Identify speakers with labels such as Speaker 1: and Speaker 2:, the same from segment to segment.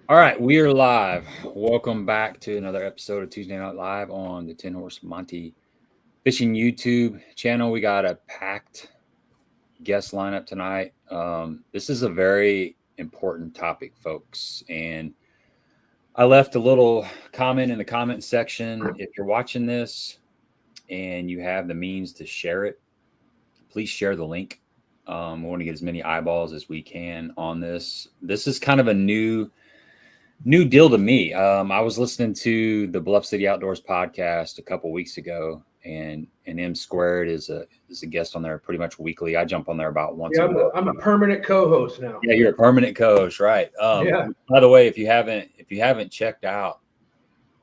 Speaker 1: All right, we are live. Welcome back to another episode of Tuesday Night Live on the 10 Horse Monty Fishing YouTube channel. We got a packed guest lineup tonight. This is a very important topic, folks. And I left a little comment in the comment section. If you're watching this and you have the means to share it, please share the link. We want to get as many eyeballs as we can on this. This is kind of a new deal to me. I was listening to the Bluff City Outdoors podcast a couple weeks ago, and M Squared is a guest on there pretty much weekly. I jump on there about once a month.
Speaker 2: I'm a permanent co-host now.
Speaker 1: Yeah, you're a permanent co-host, right?
Speaker 2: Yeah.
Speaker 1: By the way, if you haven't checked out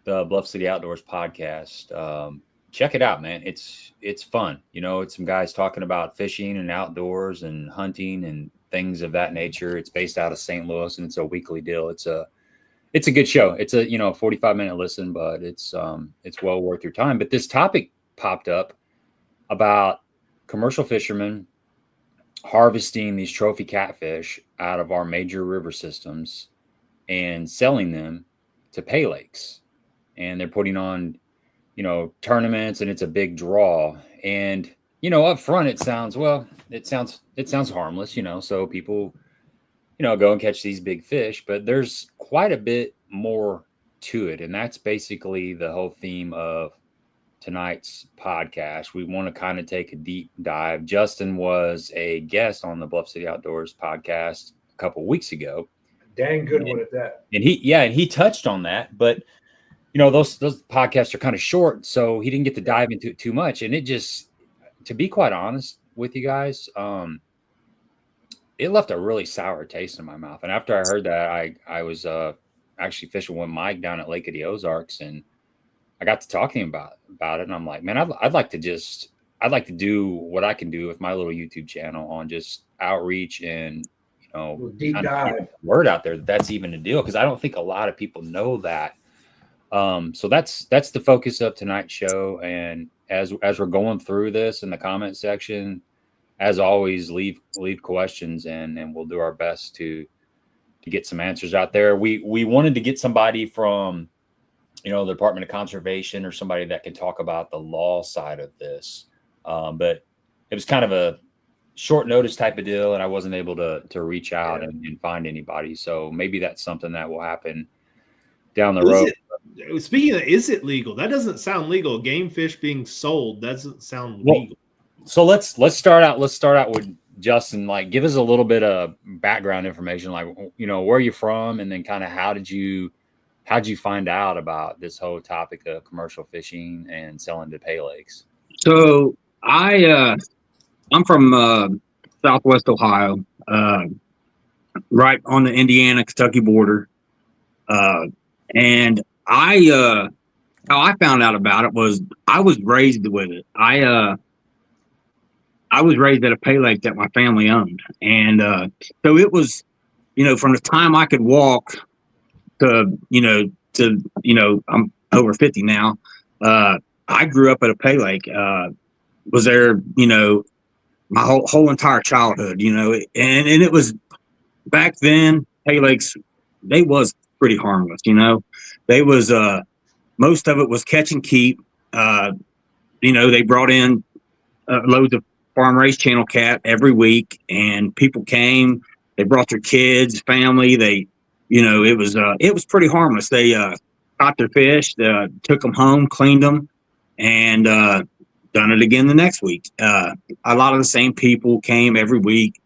Speaker 1: the Bluff City Outdoors podcast, check it out, man. It's fun. You know, it's some guys talking about fishing and outdoors and hunting and things of that nature. It's based out of St. Louis, and it's a weekly deal. It's a good show. It's a 45-minute listen, but it's well worth your time. But this topic popped up about commercial fishermen harvesting these trophy catfish out of our major river systems and selling them to pay lakes. And they're putting on, tournaments, and it's a big draw. And, up front it sounds harmless, so people go and catch these big fish, but there's quite a bit more to it. And that's basically the whole theme of tonight's podcast. We want to kind of take a deep dive. Justin was a guest on the Bluff City Outdoors podcast a couple weeks ago.
Speaker 2: Dang good one at that.
Speaker 1: And he touched on that, but those podcasts are kind of short, so he didn't get to dive into it too much. And it just, to be quite honest with you guys, it left a really sour taste in my mouth. And after I heard that, I was actually fishing with Mike down at Lake of the Ozarks, and I got to talking about it. And I'm like, man, I'd like to do what I can do with my little YouTube channel on just outreach and
Speaker 2: deep dive
Speaker 1: word out there that's even a deal, because I don't think a lot of people know that. So that's the focus of tonight's show. And as we're going through this in the comment section, as always, leave questions, and we'll do our best to get some answers out there. We wanted to get somebody from, the Department of Conservation, or somebody that can talk about the law side of this. But it was kind of a short notice type of deal, and I wasn't able to reach out and find anybody. So maybe that's something that will happen down the road.
Speaker 3: Speaking of, is it legal? That doesn't sound legal. Game fish being sold doesn't sound legal.
Speaker 1: So let's start out with Justin. Like, give us a little bit of background information, like, where you're from, and then kind of how'd you find out about this whole topic of commercial fishing and selling to pay lakes?
Speaker 4: So I'm from Southwest Ohio, right on the Indiana-Kentucky border. And how I found out about it was I was raised with it. I was raised at a pay lake that my family owned. And so it was, from the time I could walk to I'm over 50 now. I grew up at a pay lake, was there, my whole entire childhood, and it was back then, pay lakes, they was pretty harmless, they was, most of it was catch and keep. They brought in loads of farm raised channel cat every week, and people came, they brought their kids, family, it was pretty harmless. They caught their fish, took them home, cleaned them, and done it again the next week. A lot of the same people came every week,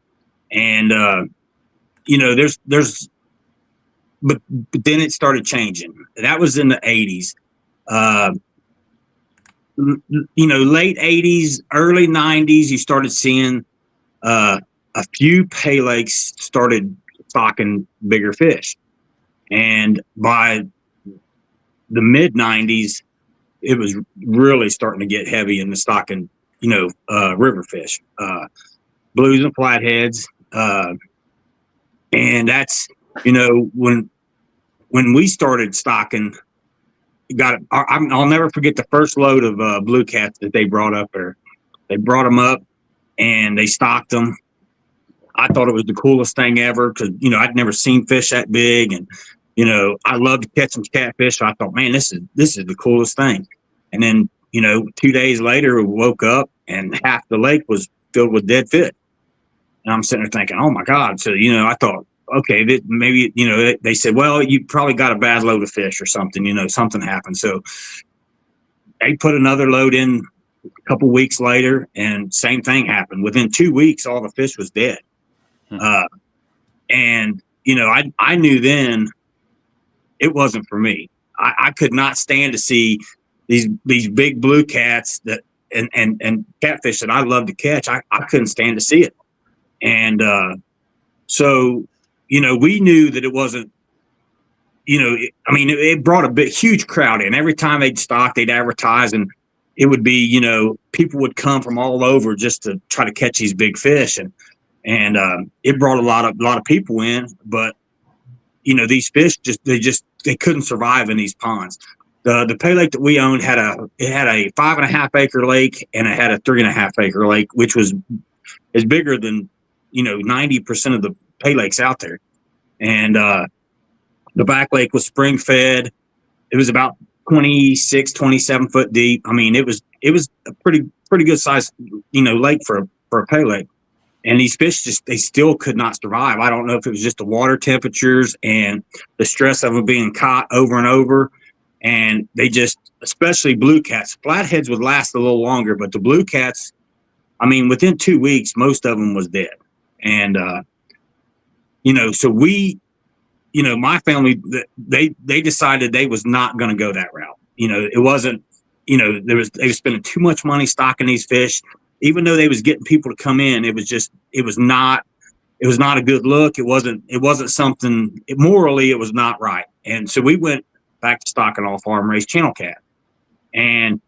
Speaker 4: and but then it started changing. That was in the 80s. Late 80s, early 90s, you started seeing a few pay lakes started stocking bigger fish. And by the mid 90s, it was really starting to get heavy in the stocking, river fish, blues and flatheads. And that's, when we started stocking, I'll never forget the first load of blue cats that they brought up there. They brought them up and they stocked them. I thought it was the coolest thing ever because, I'd never seen fish that big. And I loved catching catfish. So I thought, man, this is the coolest thing. And then, 2 days later, we woke up and half the lake was filled with dead fish. And I'm sitting there thinking, oh my God. So, I thought, okay, maybe, they said, well, you probably got a bad load of fish or something, something happened. So they put another load in a couple weeks later, and same thing happened. Within 2 weeks, all the fish was dead. And, I knew then it wasn't for me. I could not stand to see these big blue cats and catfish that I love to catch. I couldn't stand to see it. And so, we knew that it wasn't, it brought a huge crowd in. Every time they'd stock, they'd advertise, and it would be, people would come from all over just to try to catch these big fish. And it brought a lot of people in, but these fish they couldn't survive in these ponds. The pay lake that we owned had a 5.5 acre lake, and it had a 3.5 acre lake, which is bigger than 90% of the pay lakes out there. And the back lake was spring fed. It was about 27 foot deep. I mean, it was a pretty good size lake for a pay lake. And these fish they still could not survive. I don't know if it was just the water temperatures and the stress of them being caught over and over. And they especially blue cats, flatheads would last a little longer, but the blue cats, within 2 weeks, most of them was dead. And, so we, my family, they decided they was not going to go that route. It wasn't, they were spending too much money stocking these fish. Even though they was getting people to come in, it was not a good look. It wasn't something, morally, it was not right. And so we went back to stocking all farm raised channel cat, and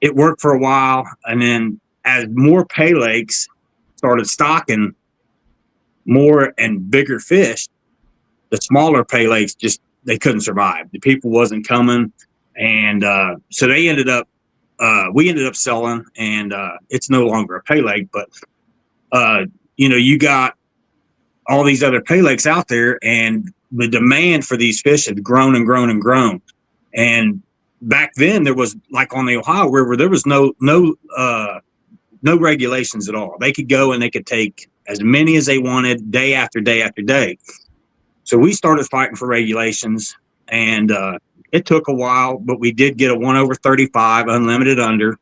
Speaker 4: it worked for a while. And then as more pay lakes started stocking more and bigger fish, the smaller pay lakes they couldn't survive. The people wasn't coming. And so they ended up, we ended up selling, and it's no longer a pay lake, but you got all these other pay lakes out there, and the demand for these fish had grown and grown and grown. And back then there was, like on the Ohio River, there was no regulations at all. They could go and they could take as many as they wanted day after day after day. So we started fighting for regulations, and it took a while, but we did get a 1/35 unlimited under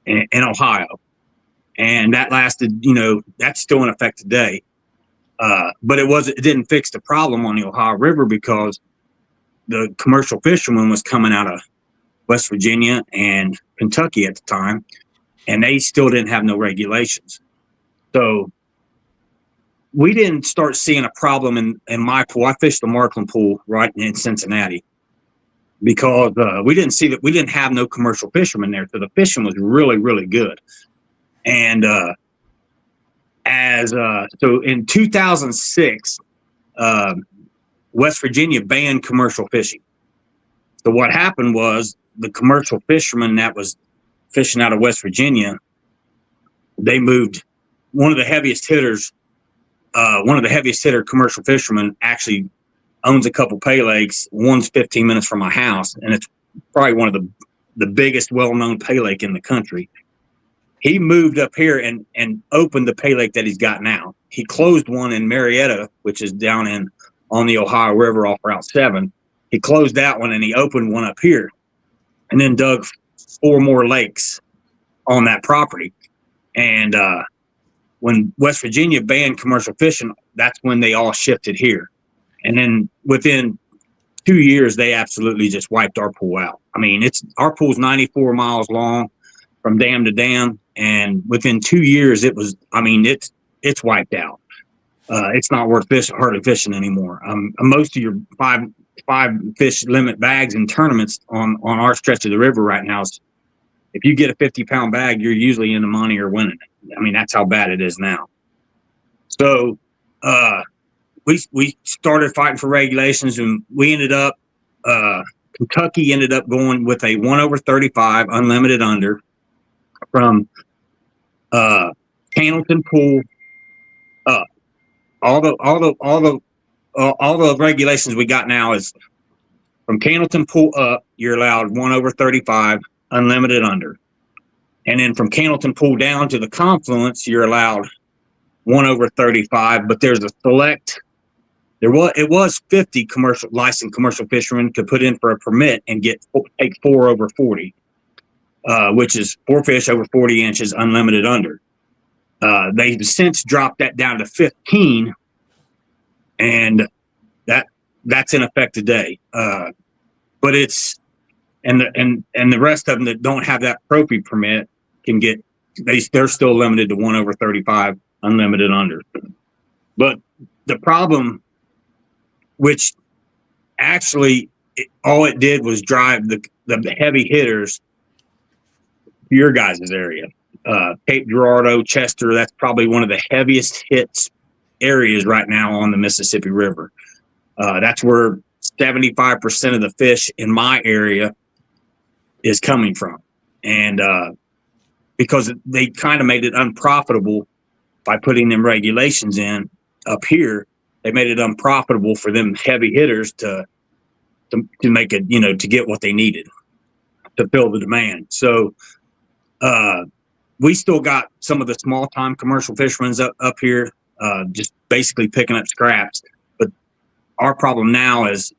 Speaker 4: in Ohio. And that lasted, that's still in effect today. But it didn't fix the problem on the Ohio River, because the commercial fishermen was coming out of West Virginia and Kentucky at the time, and they still didn't have no regulations. So we didn't start seeing a problem in my pool. I fished the Markland pool right in Cincinnati, because we didn't have no commercial fishermen there. So the fishing was really, really good. And so in 2006, West Virginia banned commercial fishing. So what happened was, the commercial fishermen that was fishing out of West Virginia, they moved. One of the heaviest hitter commercial fishermen actually owns a couple pay lakes. One's 15 minutes from my house, and it's probably one of the biggest well-known pay lake in the country. He moved up here and opened the pay lake that he's got now. He closed one in Marietta, which is down on the Ohio River off Route 7. He closed that one, and he opened one up here, and then dug 4 more lakes on that property. And when West Virginia banned commercial fishing, that's when they all shifted here. And then within 2 years, they absolutely just wiped our pool out. Our pool's 94 miles long from dam to dam. And within 2 years, it's wiped out. It's not worth hardly fishing anymore. Most of your five fish limit bags in tournaments on our stretch of the river right now, if you get a 50-pound bag, you're usually in the money or winning it. That's how bad it is now. So we started fighting for regulations, and we ended up, Kentucky ended up going with a 1/35 unlimited under from Hamilton Pool up. All the all the regulations we got now is from Candleton Pool up, you're allowed 1/35, unlimited under. And then from Candleton Pool down to the confluence, you're allowed 1/35, but there's a select. It was 50 licensed commercial fishermen could put in for a permit and take 4/40, which is 4 fish over 40 inches, unlimited under. They've since dropped that down to 15, and that's in effect today. But it's and the rest of them that don't have that propy permit can get they're still limited to 1/35, unlimited under. But the problem, which actually all it did was drive the heavy hitters to your guys' area. Cape Girardeau, Chester, that's probably one of the heaviest hits areas right now on the Mississippi River. That's where 75% of the fish in my area is coming from. And because they kind of made it unprofitable by putting them regulations in up here, they made it unprofitable for them heavy hitters to make it, to get what they needed to fill the demand. So we still got some of the small time commercial fishermen up here, just basically picking up scraps. But our problem now is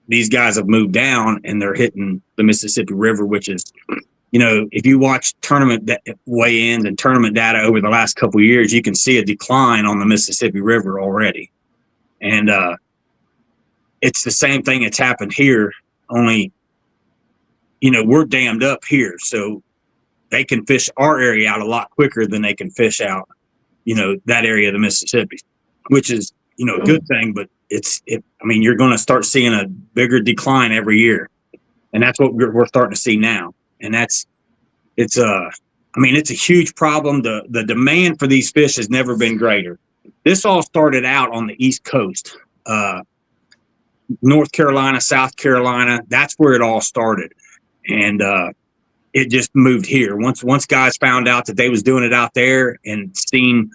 Speaker 4: these guys have moved down and they're hitting the Mississippi River, which is, if you watch tournament weigh-ins and tournament data over the last couple of years, you can see a decline on the Mississippi River already. And it's the same thing that's happened here, only, we're dammed up here. So they can fish our area out a lot quicker than they can fish out, that area of the Mississippi, which is, a good thing, but you're going to start seeing a bigger decline every year. And that's what we're starting to see now. And it's a huge problem. The demand for these fish has never been greater. This all started out on the East Coast, North Carolina, South Carolina. That's where it all started. And it just moved here. Once guys found out that they was doing it out there and seen,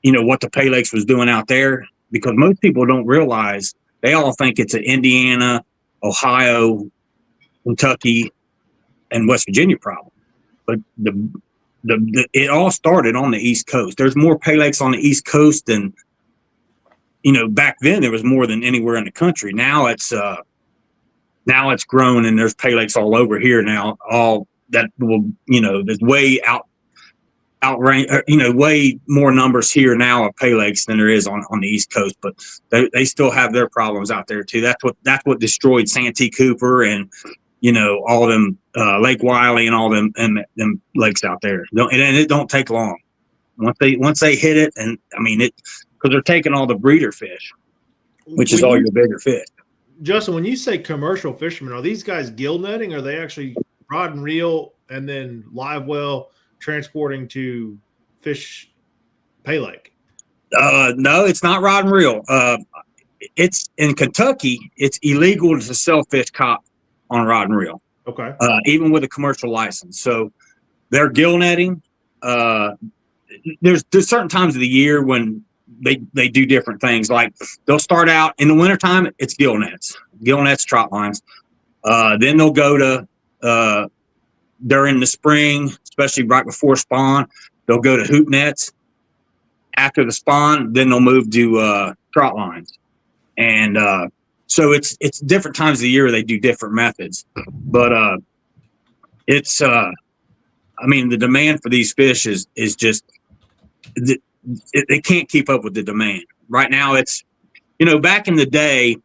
Speaker 4: what the Pay Lakes was doing out there, because most people don't realize, they all think it's an Indiana, Ohio, Kentucky, and West Virginia problem. But it all started on the East Coast. There's more Pay Lakes on the East Coast than, back then there was more than anywhere in the country. Now it's grown and there's Pay Lakes all over here now. All that will, there's way outrange, way more numbers here now of Pay Lakes than there is on the East Coast. But they still have their problems out there too. That's what destroyed Santee Cooper and, all them Lake Wiley and all them lakes out there. And it don't take long once they hit it. And because they're taking all the breeder fish, which is all your bigger fish.
Speaker 3: Justin, when you say commercial fishermen, are these guys gill netting? Or are they actually rod and reel and then live well transporting to fish Pay Lake?
Speaker 4: No, it's not rod and reel. It's in Kentucky. It's illegal to sell fish caught on rod and reel.
Speaker 3: Okay.
Speaker 4: Even with a commercial license. So they're gill netting. There's certain times of the year when they do different things. Like they'll start out in the wintertime, it's gill nets, trot lines. Then they'll go to during the spring, especially right before spawn, they'll go to hoop nets. After the spawn, then they'll move to trot lines. And so it's different times of the year they do different methods. But it's the demand for these fish is just they can't keep up with the demand. Right now it's, back in the day,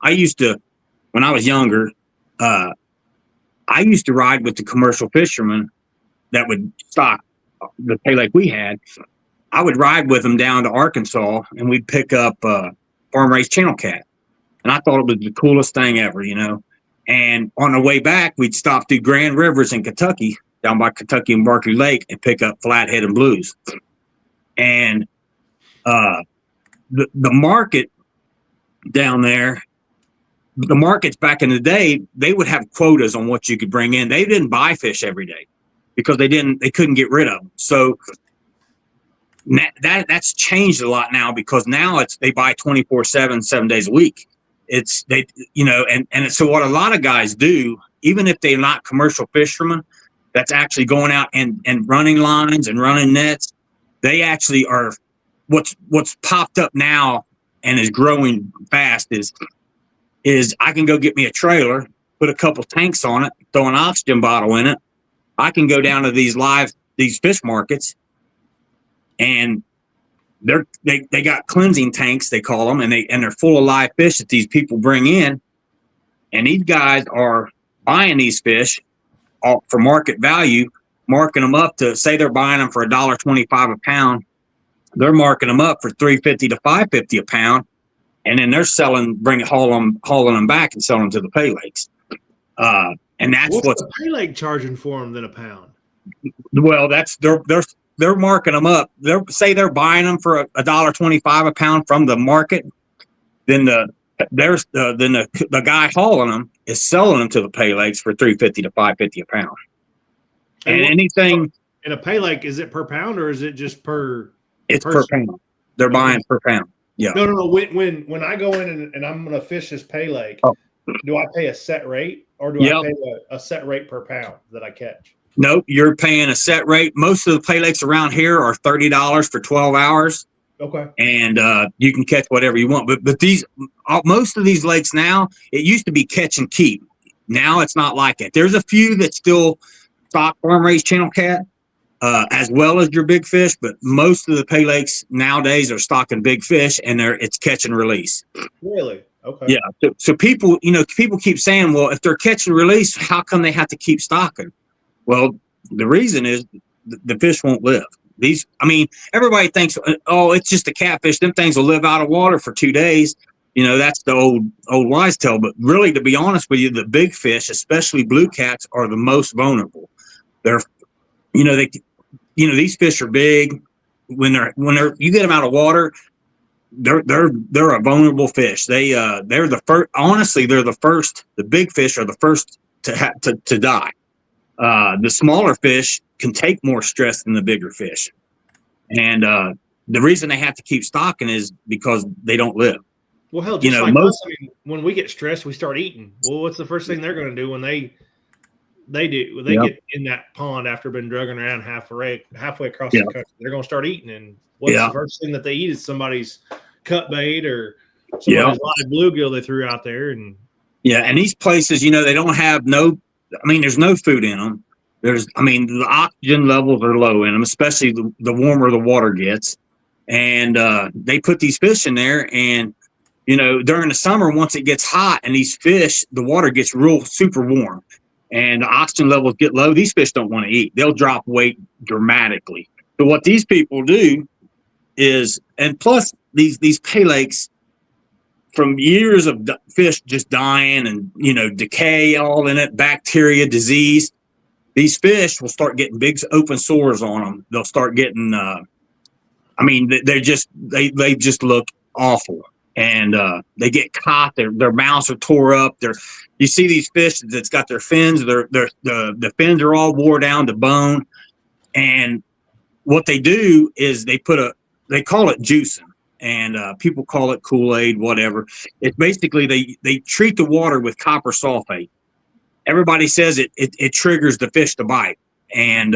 Speaker 4: when I was younger, I used to ride with the commercial fishermen that would stock the Pay Lake we had. I would ride with them down to Arkansas and we'd pick up farm raised channel cat. And I thought it was the coolest thing ever, And on the way back, we'd stop through Grand Rivers in Kentucky, down by Kentucky and Barkley Lake, and pick up flathead and blues. And the market down there, the markets back in the day, they would have quotas on what you could bring in. They didn't buy fish every day because they couldn't get rid of them. So That's changed a lot now, because now they buy 24/7, 7 days a week. They, and so what a lot of guys do, even if they're not commercial fishermen, that's actually going out and running lines and running nets, they actually are. What's popped up now and is growing fast is I can go get me a trailer, put a couple tanks on it, throw an oxygen bottle in it. I can go down to these fish markets, and they got cleansing tanks, they call them, and they're full of live fish that these people bring in, and these guys are buying these fish for market value, marking them up to, say they're buying them for $1.25 a pound, they're marking them up for $3.50 to $5.50 a pound, and then they're hauling them back and selling them to the pay lakes. And that's what's
Speaker 3: the pay lake charging for them than a pound.
Speaker 4: Well, they're marking them up. They're buying them for $1.25 a pound from the market. Then the guy hauling them is selling them to the pay lakes for $3.50 to $5.50 a pound. And anything
Speaker 3: in a pay lake, is it per pound or is it just per?
Speaker 4: It's per pound. They're buying per pound. Yeah.
Speaker 3: No. When I go in and I'm going to fish this pay lake, do I pay a set rate or do I pay a set rate per pound that I catch?
Speaker 4: Nope, you're paying a set rate. Most of the pay lakes around here are $30 for 12 hours.
Speaker 3: Okay.
Speaker 4: And you can catch whatever you want. But most of these lakes now, it used to be catch and keep. Now it's not like it. There's a few that still stock farm raised channel cat, as well as your big fish. But most of the pay lakes nowadays are stocking big fish, and it's catch and release.
Speaker 3: Really? Okay.
Speaker 4: Yeah. So people keep saying, well, if they're catch and release, how come they have to keep stocking? Well, the reason is the fish won't live. Everybody thinks, oh, it's just a catfish. Them things will live out of water for 2 days. That's the old wise tale. But really, to be honest with you, the big fish, especially blue cats, are the most vulnerable. These fish are big. When you get them out of water, they're a vulnerable fish. They're the first. Honestly, they're the first. The big fish are the first to die. The smaller fish can take more stress than the bigger fish. And the reason they have to keep stocking is because they don't live.
Speaker 3: Well, hell, just like us, when we get stressed, we start eating. Well, what's the first thing they're going to do when they get in that pond after been drugging around halfway across the country? They're going to start eating. And what's the first thing that they eat is somebody's cut bait or somebody's live bluegill they threw out there. And
Speaker 4: these places, they don't have there's no food in them. The oxygen levels are low in them, especially the warmer the water gets. And they put these fish in there, and during the summer, once it gets hot and these fish, the water gets real super warm and the oxygen levels get low, these fish don't want to eat. They'll drop weight dramatically. So what these people do is, and plus these pay lakes, from years of fish just dying and, decay all in it, bacteria, disease, these fish will start getting big open sores on them. They'll start getting, they just look awful. And they get caught. Their mouths are tore up. You see these fish that's got their fins. The fins are all wore down to bone. And what they do is they call it juicing, and people call it Kool-Aid, whatever. It's basically they treat the water with copper sulfate. Everybody says it triggers the fish to bite, and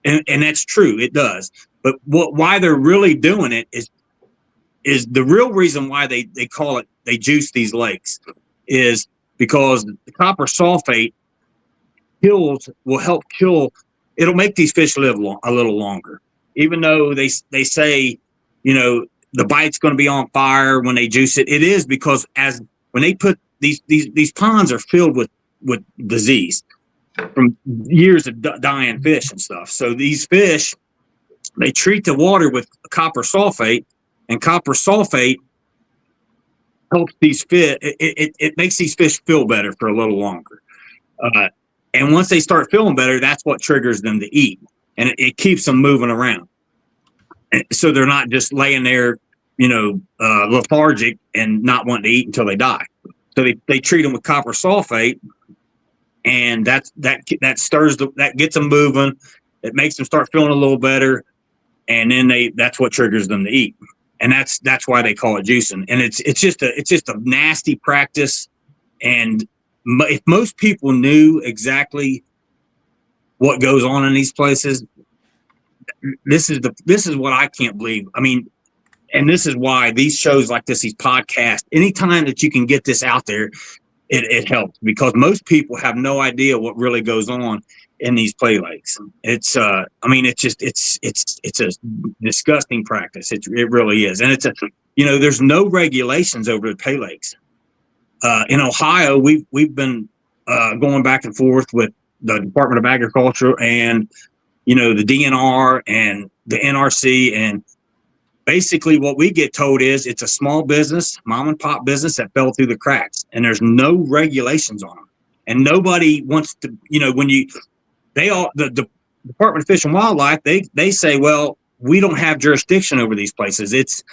Speaker 4: that's true. It does. But why they're really doing it is the real reason why they call it, they juice these lakes, is because the copper sulfate will help kill. It'll make these fish live a little longer, even though they say, the bite's going to be on fire when they juice it. It is because when they put these ponds are filled with disease from years of dying fish and stuff. So these fish, they treat the water with copper sulfate. And copper sulfate helps these fish. It makes these fish feel better for a little longer. And once they start feeling better, that's what triggers them to eat. And it keeps them moving around. And so they're not just laying there, lethargic and not wanting to eat until they die. So they treat them with copper sulfate, and that stirs that gets them moving. It makes them start feeling a little better. and then that's what triggers them to eat, and that's why they call it juicing. And it's just a nasty practice. And if most people knew exactly what goes on in these places, this is what I can't believe. I mean, and this is why these shows like this, these podcasts, anytime that you can get this out there, it helps, because most people have no idea what really goes on in these play lakes. It's I mean, it's a disgusting practice. It really is. And it's there's no regulations over the pay lakes. In Ohio, we've been going back and forth with the Department of Agriculture and the DNR and the NRC, and basically what we get told is it's a small business, mom and pop business that fell through the cracks, and there's no regulations on them. And nobody wants to, the Department of Fish and Wildlife, they say, well, we don't have jurisdiction over these places. It's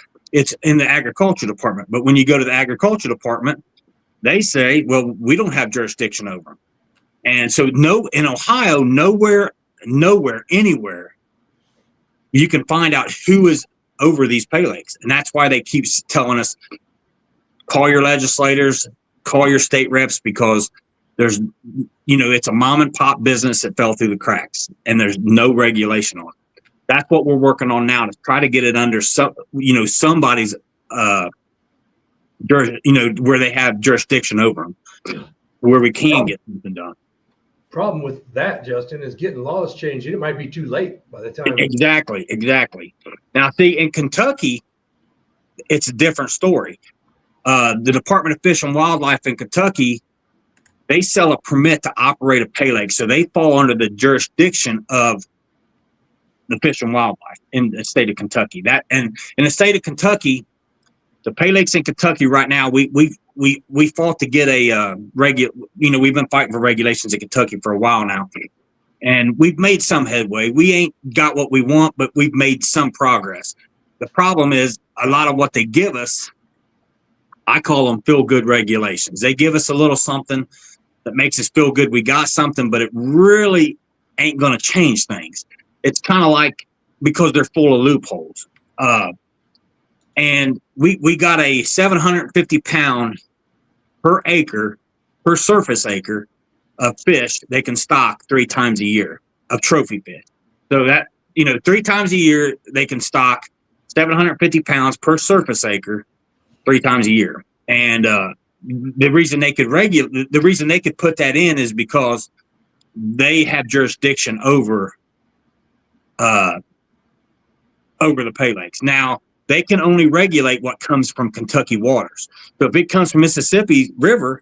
Speaker 4: in the agriculture department. But when you go to the agriculture department, they say, well, we don't have jurisdiction over them. And so in Ohio, nowhere, anywhere, you can find out who is over these pay lakes. And that's why they keep telling us, call your legislators, call your state reps, because there's, it's a mom and pop business that fell through the cracks, and there's no regulation on it. That's what we're working on now, to try to get it under somebody's, where they have jurisdiction over them, where we can get something done.
Speaker 2: Problem with that, Justin, is getting laws changed. It might be too late by the time.
Speaker 4: Exactly. Now, see, in Kentucky, it's a different story. The Department of Fish and Wildlife in Kentucky, they sell a permit to operate a pay lake, so they fall under the jurisdiction of the Fish and Wildlife in the state of Kentucky. And in the state of Kentucky, the pay lakes in Kentucky right now, we fought to get a we've been fighting for regulations in Kentucky for a while now, and we've made some headway. We ain't got what we want, but we've made some progress. The problem is a lot of what they give us, I call them feel good regulations. They give us a little something that makes us feel good. We got something, but it really ain't going to change things. It's kind of like, because they're full of loopholes. And we got a 750 pound per acre, per surface acre of fish they can stock 3 times a year of trophy fish. So that, 3 times a year, they can stock 750 pounds per surface acre 3 times a year. And the reason they could put that in is because they have jurisdiction over the pay lakes. Now, they can only regulate what comes from Kentucky waters. So if it comes from Mississippi River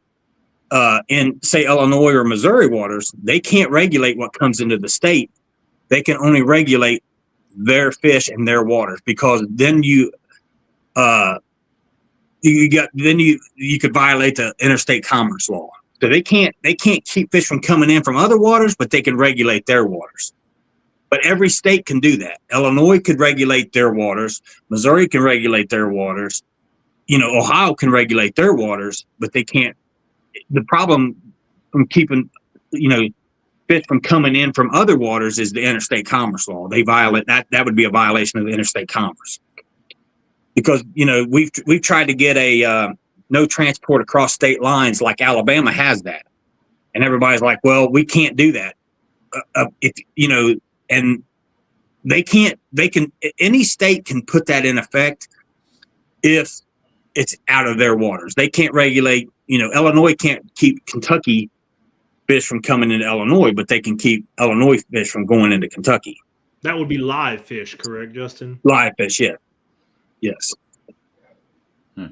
Speaker 4: in, say, Illinois or Missouri waters, they can't regulate what comes into the state. They can only regulate their fish and their waters, because then you could violate the interstate commerce law. So they can't keep fish from coming in from other waters, but they can regulate their waters. But every state can do that. Illinois could regulate their waters. Missouri can regulate their waters. Ohio can regulate their waters, but they can't. The problem from keeping, fish from coming in from other waters is the interstate commerce law. They violate that. That would be a violation of the interstate commerce. Because, we've tried to get a no transport across state lines, like Alabama has that. And everybody's like, well, we can't do that. And any state can put that in effect if it's out of their waters. They can't regulate, Illinois can't keep Kentucky fish from coming into Illinois, but they can keep Illinois fish from going into Kentucky.
Speaker 3: That would be live fish, correct, Justin?
Speaker 4: Live fish, yeah. Yes.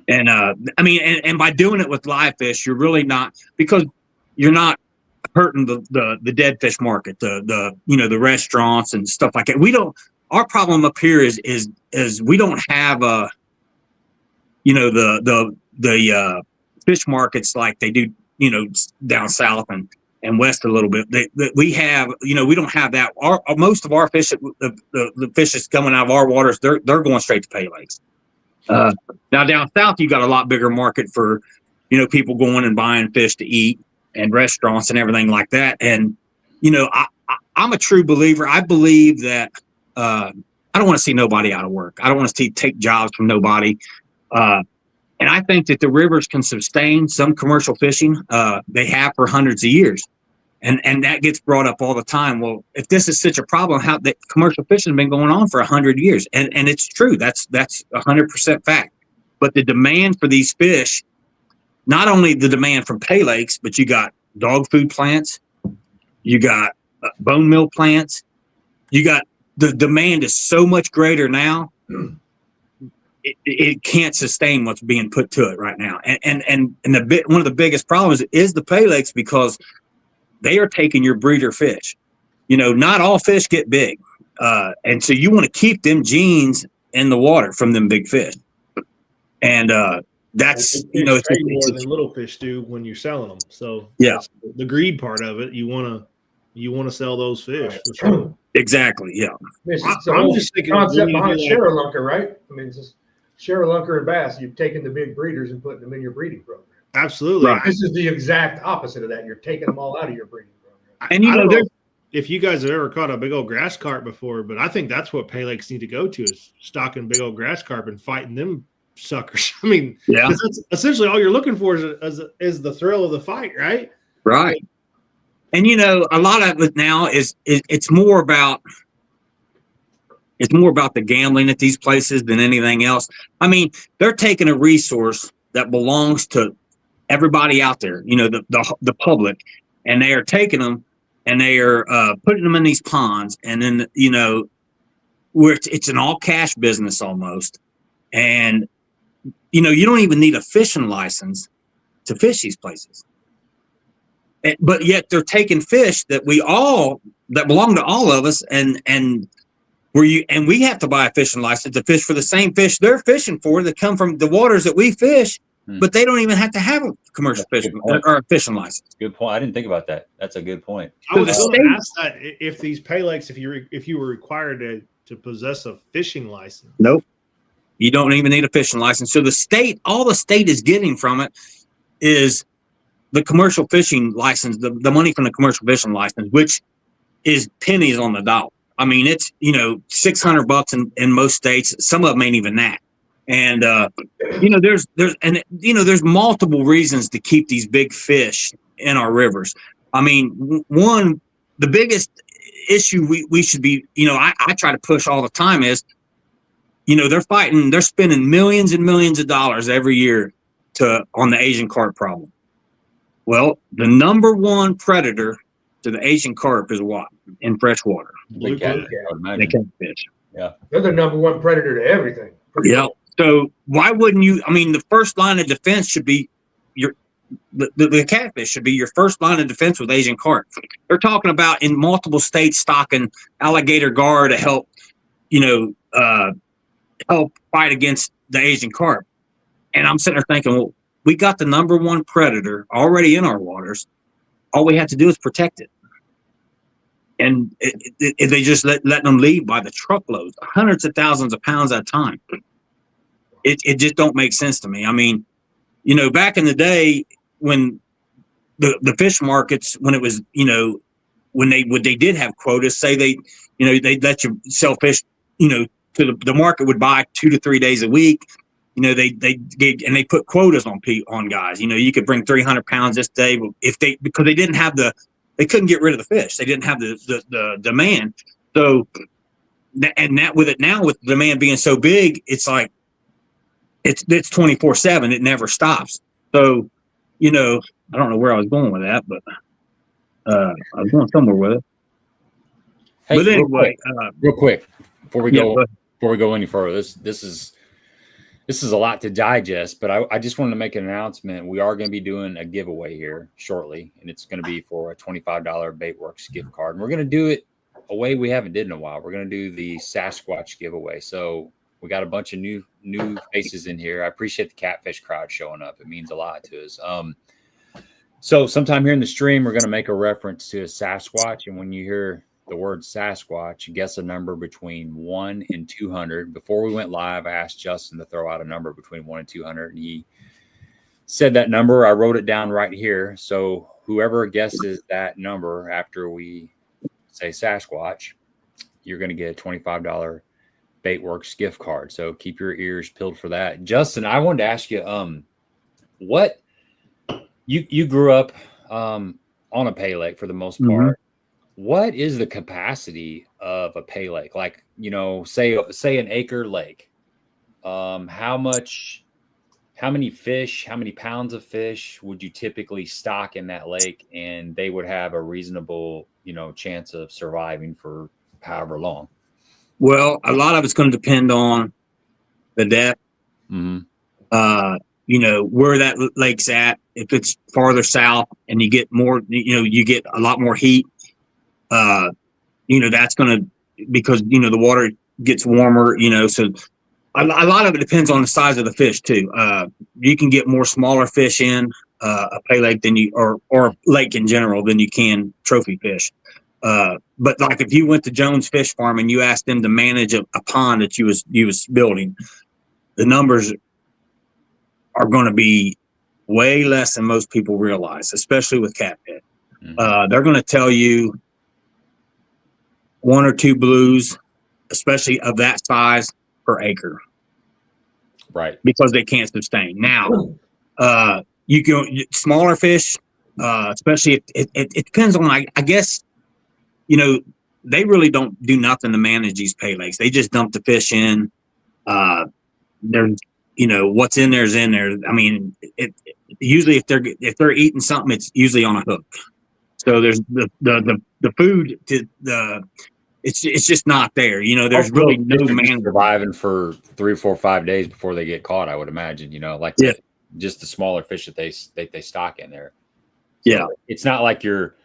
Speaker 4: And and by doing it with live fish, you're really not, because you're not hurting the dead fish market, the restaurants and stuff like that. Our problem up here is we don't have the fish markets like they do, down south and west a little bit. We have, we don't have that. Most of our fish, the fish that's coming out of our waters, they're going straight to pay lakes. Now down south, you got a lot bigger market for, people going and buying fish to eat, and restaurants and everything like that. And, I'm a true believer. I believe that I don't want to see nobody out of work. I don't want to see take jobs from nobody. And I think that the rivers can sustain some commercial fishing. They have for hundreds of years. And that gets brought up all the time. Well, if this is such a problem, how that commercial fishing has been going on for 100 years. And it's true. That's 100% fact. But the demand for these fish, not only the demand from pay lakes, but you got dog food plants, you got bone meal plants, you got the demand is so much greater now. It can't sustain what's being put to it right now. And one of the biggest problems is the pay lakes, because they are taking your breeder fish. You know, not all fish get big. And so you want to keep them genes in the water from them big fish. And that's, you know,
Speaker 3: it's more than little fish do when you're selling them. So
Speaker 4: yeah,
Speaker 3: the greed part of it, you want to sell those fish. For sure.
Speaker 4: Exactly. Yeah.
Speaker 2: I'm just thinking concept behind Sherrilunker, right? I mean, it's just Sherrilunker and bass. You've taken the big breeders and putting them in your breeding program.
Speaker 3: Absolutely.
Speaker 4: Right.
Speaker 2: This is the exact opposite of that. You're taking them all out of your breeding program.
Speaker 4: And you know,
Speaker 3: if you guys have ever caught a big old grass carp before, but I think that's what pay lakes need to go to, is stocking big old grass carp and fighting them suckers. I mean, yeah, that's essentially all you're looking for is the thrill of the fight, right?
Speaker 4: Right. And you know, a lot of it now is it's more about the gambling at these places than anything else. I mean, they're taking a resource that belongs to everybody out there, you know, the public, and they are taking them and they are putting them in these ponds, and then, you know, where it's an all cash business almost. And, you know, you don't even need a fishing license to fish these places. But yet they're taking fish that belong to all of us, and we have to buy a fishing license to fish for the same fish they're fishing for that come from the waters that we fish, but they don't even have to have a commercial fishing or a fishing license.
Speaker 1: Good point. I didn't think about that. That's a good point.
Speaker 3: I was going to ask that if these pay lakes, if you were required to possess a fishing license.
Speaker 4: Nope. You don't even need a fishing license. So all the state is getting from it is the commercial fishing license, the money from the commercial fishing license, which is pennies on the dollar. I mean, it's, you know, $600 in most states. Some of them ain't even that. And, you know, there's multiple reasons to keep these big fish in our rivers. I mean, the biggest issue we should be, you know, I try to push all the time is, you know, they're spending millions and millions of dollars every year on the Asian carp problem. Well, the number one predator to the Asian carp is what in freshwater?
Speaker 1: They
Speaker 4: catfish.
Speaker 1: Yeah,
Speaker 2: they're the number one predator to everything.
Speaker 4: Yeah. So why wouldn't you? I mean, the first line of defense should be the catfish should be your first line of defense with Asian carp. They're talking about in multiple states stocking alligator gar to help, you know, help fight against the Asian carp. And I'm sitting there thinking, well, we got the number one predator already in our waters. All we have to do is protect it. And they just letting them leave by the truckloads, hundreds of thousands of pounds at a time. It just don't make sense to me. I mean, you know, back in the day when the fish markets, when it was, you know, when they did have quotas, say they let you sell fish, you know, to the market would buy 2 to 3 days a week. You know, they put quotas on guys. You know, you could bring 300 pounds this day because they couldn't get rid of the fish. They didn't have the demand. So, and that with it now, with the demand being so big, it's like it's 24/7. It never stops. So, you know, I don't know where I was going with that, but I was going somewhere with it.
Speaker 1: Hey,
Speaker 4: but anyway,
Speaker 1: real quick before we go any further, this is a lot to digest, but I just wanted to make an announcement. We are going to be doing a giveaway here shortly, and it's going to be for a $25 Baitworks gift card. And we're going to do it a way we haven't did in a while. We're going to do the Sasquatch giveaway. So we got a bunch of new faces in here. I appreciate the catfish crowd showing up. It means a lot to us. So sometime here in the stream, we're going to make a reference to a Sasquatch, and when you hear the word Sasquatch, guess a number between 1 and 200. Before we went live, I asked Justin to throw out a number between 1 and 200, and he said that number. I wrote it down right here. So whoever guesses that number after we say Sasquatch, you're going to get a $25 Baitworks gift card. So keep your ears peeled for that. Justin, I wanted to ask you, what you grew up on a pay lake for the most part. What is the capacity of a pay lake? Like, you know, say an acre lake. How many fish, how many pounds of fish would you typically stock in that lake, and they would have a reasonable, you know, chance of surviving for however long?
Speaker 4: Well, a lot of it's going to depend on the depth. You know, where that lake's at. If it's farther south and you get more, you know, you get a lot more heat, you know, that's going to, because, you know, the water gets warmer, you know, so a lot of it depends on the size of the fish too. You can get more smaller fish in a pay lake than you, or lake in general, than you can trophy fish. But like if you went to Jones Fish Farm and you asked them to manage a pond that you was building, the numbers are going to be way less than most people realize, especially with catfish. They're going to tell you 1 or 2 blues, especially of that size, per acre,
Speaker 1: right?
Speaker 4: Because they can't sustain. Now, you can smaller fish, especially if it depends on. I guess, you know, they really don't do nothing to manage these pay lakes. They just dump the fish in. They're, you know, what's in there is in there. I mean, usually if they're eating something, it's usually on a hook. So there's the food to the. It's just not there. You know, there's really no man
Speaker 1: surviving for 3, 4, 5 days before they get caught. I would imagine, you know, like just the smaller fish that they stock in there. So it's not like your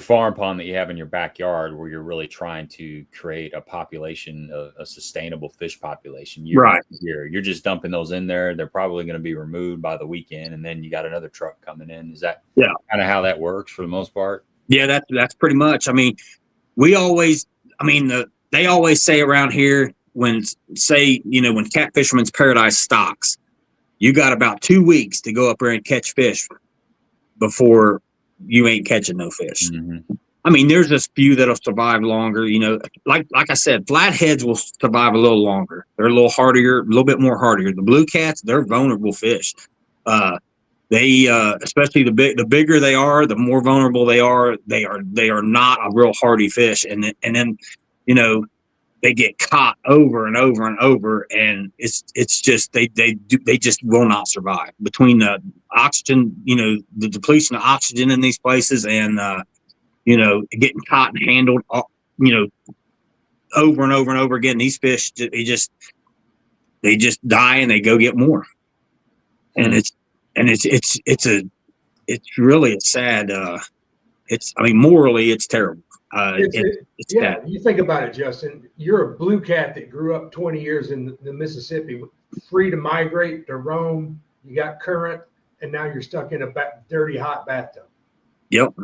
Speaker 1: farm pond that you have in your backyard where you're really trying to create a population, a sustainable fish population. You're just dumping those in there. They're probably going to be removed by the weekend, and then you got another truck coming in. Is that kind of how that works for the most part? Yeah,
Speaker 4: that's pretty much. I mean, they always say around here, when Cat Fisherman's Paradise stocks, you got about 2 weeks to go up there and catch fish before you ain't catching no fish. I mean, there's a few that'll survive longer. You know, like I said, flatheads will survive a little longer. They're a little hardier, a little bit more hardier. The blue cats, they're vulnerable fish. They especially the bigger they are, the more vulnerable they are. They are not a real hardy fish, and then you know, they get caught over and over and over, and it's just they just will not survive. Between the oxygen, you know, the depletion of oxygen in these places, and you know, getting caught and handled, you know, over and over and over again, these fish they just die and they go get more, and it's really a sad. I mean, morally, it's terrible. It's bad.
Speaker 2: You think about it, Justin. You're a blue cat that grew up 20 years in the Mississippi, free to migrate, to roam. You got current, and now you're stuck in a dirty, hot bathtub.
Speaker 4: Yep.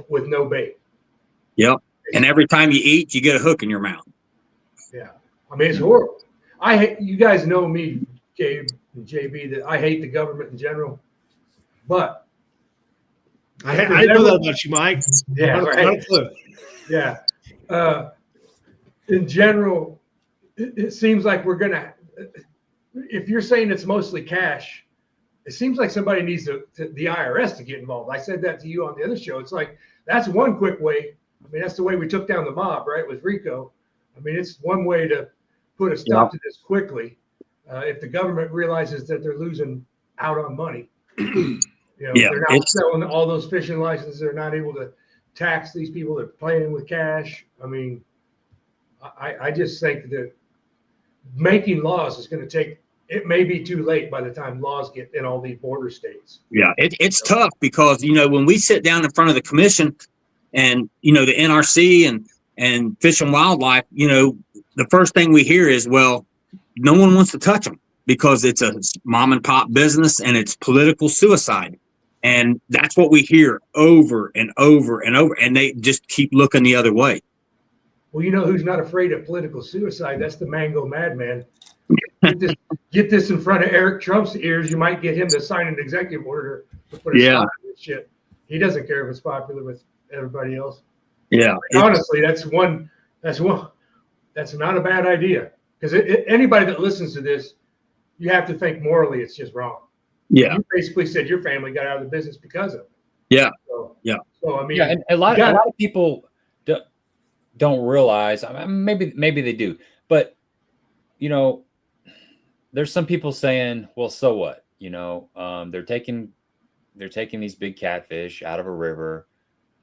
Speaker 2: With no bait.
Speaker 4: Yep. And every time you eat, you get a hook in your mouth.
Speaker 2: Yeah. I mean, it's horrible. You guys know me, Gabe and JB, that I hate the government in general, but
Speaker 3: I know that about you, Mike.
Speaker 2: Yeah. Right. Yeah. In general, it seems like we're going to, if you're saying it's mostly cash, it seems like somebody needs the IRS to get involved. I said that to you on the other show. It's like, that's one quick way. I mean, that's the way we took down the mob, right? With Rico. I mean, it's one way to put a stop to this quickly. If the government realizes that they're losing out on money, you know, they're not selling all those fishing licenses. They're not able to tax these people that are playing with cash. I mean, I just think that making laws is going to take, it may be too late by the time laws get in all these border states.
Speaker 4: Yeah, it's tough because, you know, when we sit down in front of the commission and, you know, the NRC and Fish and Wildlife, you know, the first thing we hear is, well, no one wants to touch them because it's a mom and pop business and it's political suicide. And that's what we hear over and over and over. And they just keep looking the other way.
Speaker 2: Well, you know who's not afraid of political suicide? That's the Mango Madman. Get this in front of Eric Trump's ears. You might get him to sign an executive order to put a stop to this shit. He doesn't care if it's popular with everybody else.
Speaker 4: Yeah.
Speaker 2: Honestly, that's not a bad idea. because anybody that listens to this, you have to think morally it's just wrong.
Speaker 4: Yeah.
Speaker 2: You basically said your family got out of the business because of it.
Speaker 4: Yeah.
Speaker 2: So,
Speaker 4: yeah.
Speaker 2: So I mean,
Speaker 1: yeah, and a lot of people don't realize. I mean, maybe they do, but you know, there's some people saying, well, so what? You know, they're taking these big catfish out of a river,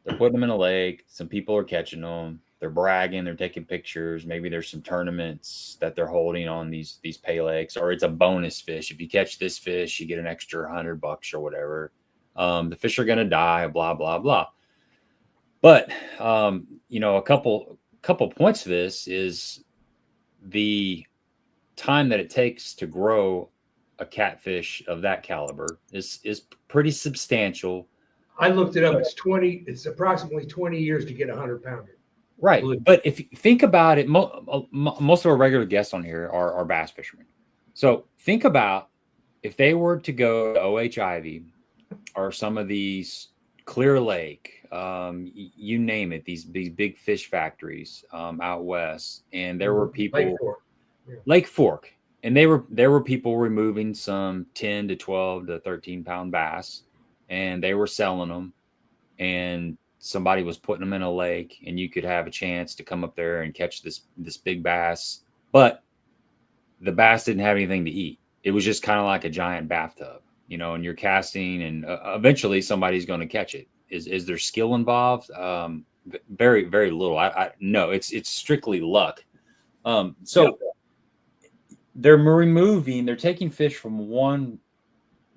Speaker 1: they're putting them in a lake. Some people are catching them. They're bragging. They're taking pictures. Maybe there's some tournaments that they're holding on these pay lakes, or it's a bonus fish. If you catch this fish, you get an extra $100 or whatever. The fish are going to die. Blah blah blah. But you know, a couple points to this is the time that it takes to grow a catfish of that caliber is pretty substantial.
Speaker 2: I looked it up. It's approximately 20 years to get a 100-pounder.
Speaker 1: Right. But if you think about it, most of our regular guests on here are bass fishermen. So think about if they were to go to O.H. Ivy or some of these Clear Lake, you name it, these big fish factories out west, and there were people Lake Fork, and there were people removing some 10 to 12 to 13-pound bass, and they were selling them, and somebody was putting them in a lake, and you could have a chance to come up there and catch this big bass, but the bass didn't have anything to eat. It was just kind of like a giant bathtub, you know, and you're casting, and eventually somebody's going to catch it. Is there skill involved? Very, very little. No, it's strictly luck. So they're taking fish from one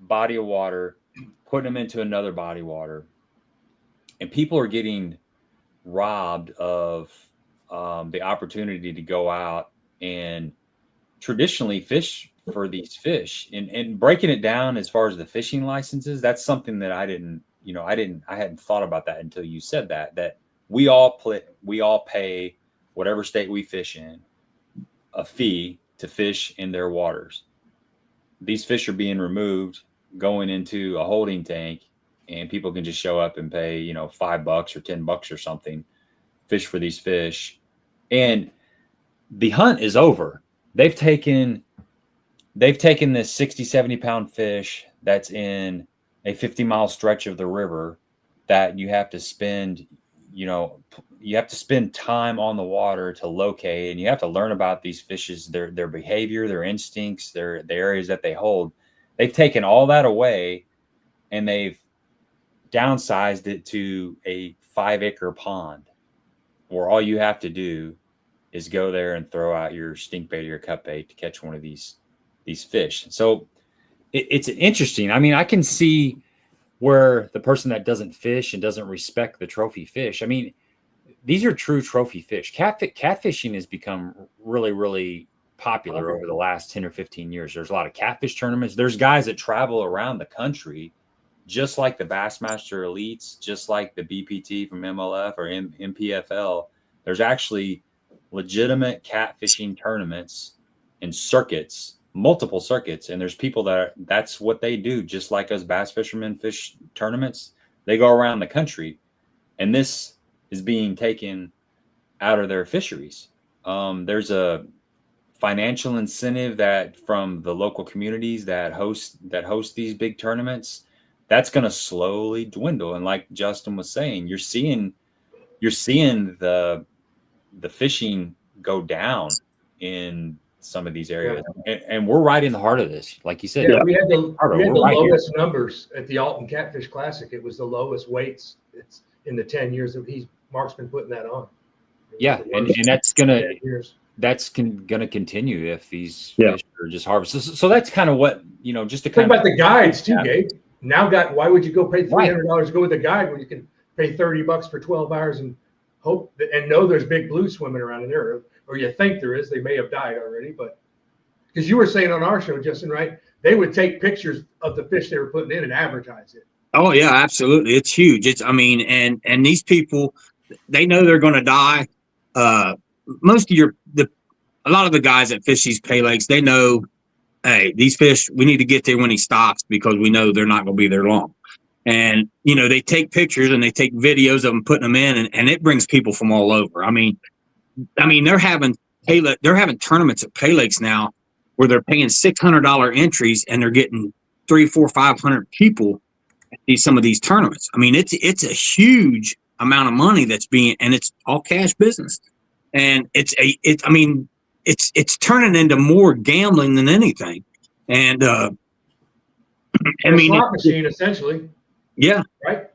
Speaker 1: body of water, putting them into another body of water, and people are getting robbed of the opportunity to go out and traditionally fish for these fish, and breaking it down as far as the fishing licenses. That's something that I hadn't thought about that until you said that we all pay whatever state we fish in a fee to fish in their waters. These fish are being removed, going into a holding tank, and people can just show up and pay, you know, $5 or $10 or something, fish for these fish. And the hunt is over. They've taken this 60, 70-pound fish that's in a 50-mile stretch of the river that you have to spend, you know, time on the water to locate, and you have to learn about these fishes, their behavior, their instincts, the areas that they hold. They've taken all that away, and they've downsized it to a 5-acre pond where all you have to do is go there and throw out your stink bait or your cut bait to catch one of these fish. So it's interesting. I mean, I can see where the person that doesn't fish and doesn't respect the trophy fish. I mean, these are true trophy fish. Catfishing has become really, really popular over the last 10 or 15 years. There's a lot of catfish tournaments. There's guys that travel around the country, just like the Bassmaster Elites, just like the BPT from MLF or MPFL. There's actually legitimate catfishing tournaments and circuits, multiple circuits, and there's people that's what they do, just like us bass fishermen fish tournaments. They go around the country, and this is being taken out of their fisheries. There's a financial incentive that from the local communities that host these big tournaments, that's going to slowly dwindle. And like Justin was saying, you're seeing the fishing go down in some of these areas, and we're right in the heart of this. Like you said,
Speaker 2: we had the lowest numbers at the Alton Catfish Classic. It was the lowest weights. It's in the 10 years that Mark's been putting that on.
Speaker 1: Yeah, and that's gonna continue if these fish are just harvested. So that's kind of what, you know, just to
Speaker 2: think about the guides too, Gabe. Why would you go pay $300 to go with a guide when you can pay $30 for 12 hours and hope and know there's big blue swimming around in there, or you think there is? They may have died already, but because you were saying on our show, Justin, right? They would take pictures of the fish they were putting in and advertise it.
Speaker 4: Oh yeah, absolutely. It's huge. And these people, they know they're going to die. A lot of the guys that fish these pay lakes, they know, hey, these fish, we need to get there when he stops because we know they're not going to be there long. And, you know, they take pictures and they take videos of them putting them in, and it brings people from all over. I mean, they're having pay lake. They're having tournaments at pay lakes now where they're paying $600 entries and they're getting 300, 400, 500 people at some of these tournaments. I mean, it's a huge amount of money that's being, and it's all cash business. And it's turning into more gambling than anything. And I mean,
Speaker 2: slot machine essentially.
Speaker 4: Yeah.
Speaker 2: Right.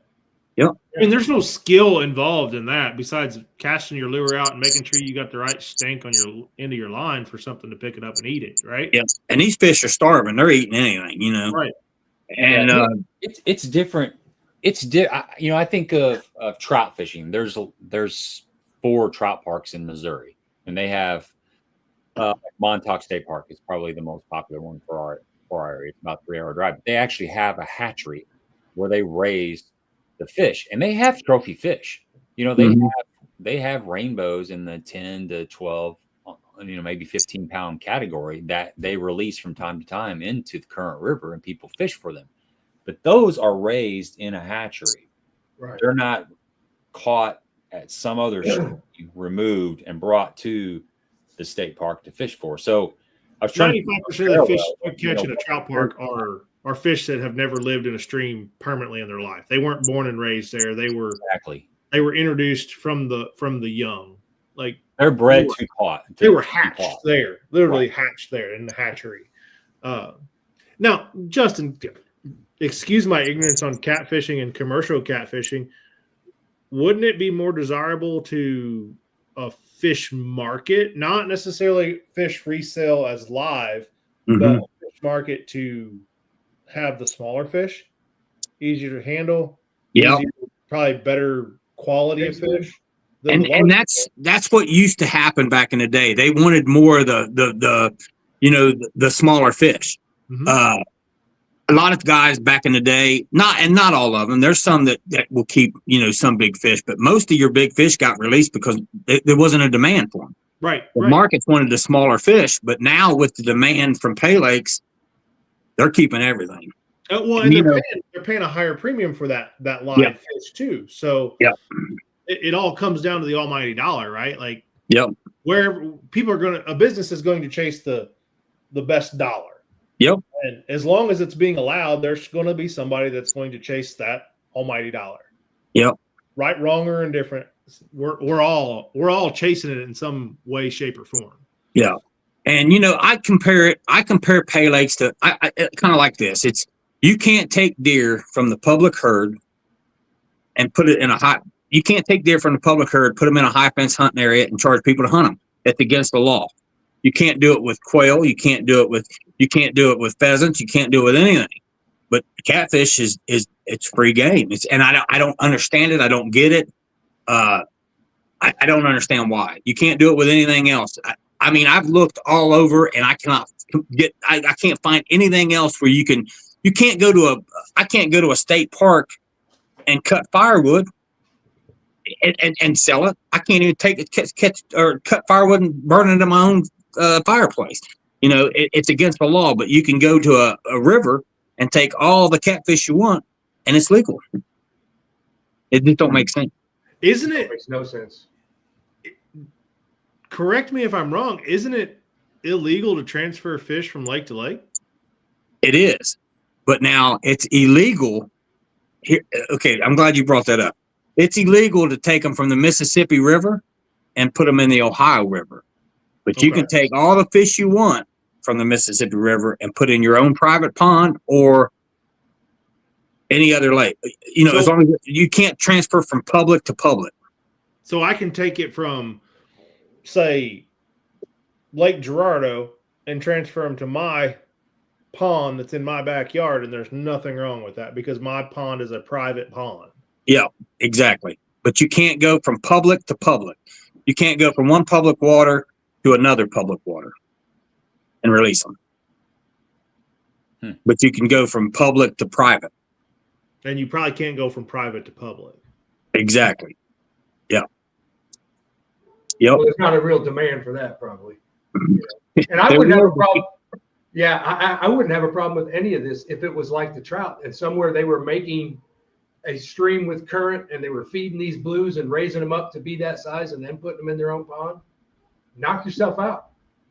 Speaker 4: Yep.
Speaker 3: I mean, there's no skill involved in that besides casting your lure out and making sure you got the right stank on your end of your line for something to pick it up and eat it, right?
Speaker 4: Yeah. And these fish are starving; they're eating anything, you know.
Speaker 3: Right.
Speaker 1: And it's different. I think of trout fishing. There's 4 trout parks in Missouri, and they have Montauk State Park is probably the most popular one for our area. It's about a 3-hour drive. But they actually have a hatchery where they raise the fish, and they have trophy fish. You know, they have rainbows in the 10 to 12, maybe 15-pound category that they release from time to time into the current river, and people fish for them. But those are raised in a hatchery.
Speaker 2: Right.
Speaker 1: They're not caught at some other stream, removed and brought to the state park to fish for. So I was trying
Speaker 3: 95% of the fish you catch in a trout park are fish that have never lived in a stream permanently in their life. They weren't born and raised there. They were introduced from the young. Like
Speaker 1: they're bred to caught.
Speaker 3: They were hatched there, literally hatched there in the hatchery. Now, Justin, excuse my ignorance on catfishing and commercial catfishing. Wouldn't it be more desirable to a fish market, not necessarily fish resale as live, but a fish market to have the smaller fish, easier to handle, probably better quality of fish?
Speaker 4: And that's what used to happen back in the day. They wanted more of the smaller fish. A lot of guys back in the day, not all of them. There's some that will keep, some big fish, but most of your big fish got released because there wasn't a demand for them.
Speaker 3: Right.
Speaker 4: The markets wanted the smaller fish, but now with the demand from pay lakes, they're keeping everything.
Speaker 3: And they're paying a higher premium for that live fish too. So it all comes down to the almighty dollar, right? Like, where people are a business is going to chase the best dollar.
Speaker 4: Yep.
Speaker 3: And as long as it's being allowed, there's going to be somebody that's going to chase that almighty dollar.
Speaker 4: Yep.
Speaker 3: Right, wrong, or indifferent. We're all chasing it in some way, shape, or form.
Speaker 4: Yeah. And I compare pay lakes to I kind of like this. It's you can't take deer from the public herd and put it in you can't take deer from the public herd, put them in a high fence hunting area and charge people to hunt them. It's against the law. You can't do it with quail. You can't do it with pheasants. You can't do it with anything. But catfish it's free game. I don't understand it. I don't get it. I don't understand why you can't do it with anything else. I mean, I've looked all over and I can't find anything else where you can't go to a state park and cut firewood and sell it. I can't even catch or cut firewood and burn it in my own fireplace. It's against the law, but you can go to a river and take all the catfish you want and it's legal. It just don't make sense.
Speaker 3: Isn't it?
Speaker 2: It makes no sense.
Speaker 3: Correct me if I'm wrong. Isn't it illegal to transfer fish from lake to lake?
Speaker 4: It is, but now it's illegal here. Okay. I'm glad you brought that up. It's illegal to take them from the Mississippi River and put them in the Ohio River. But you can take all the fish you want from the Mississippi River and put in your own private pond or any other lake. As long as you can't transfer from public to public.
Speaker 3: So I can take it from, say, Lake Gerardo and transfer them to my pond that's in my backyard, and there's nothing wrong with that because my pond is a private pond.
Speaker 4: Yeah, exactly. But you can't go from public to public. You can't go from one public water to another public water and release them. But you can go from public to private.
Speaker 3: And you probably can't go from private to public.
Speaker 4: Exactly. Yeah. Yep.
Speaker 2: Well, there's not a real demand for that, probably. And I wouldn't have a problem. Yeah, I wouldn't have a problem with any of this if it was like the trout and somewhere they were making a stream with current and they were feeding these blues and raising them up to be that size and then putting them in their own pond. knock yourself out.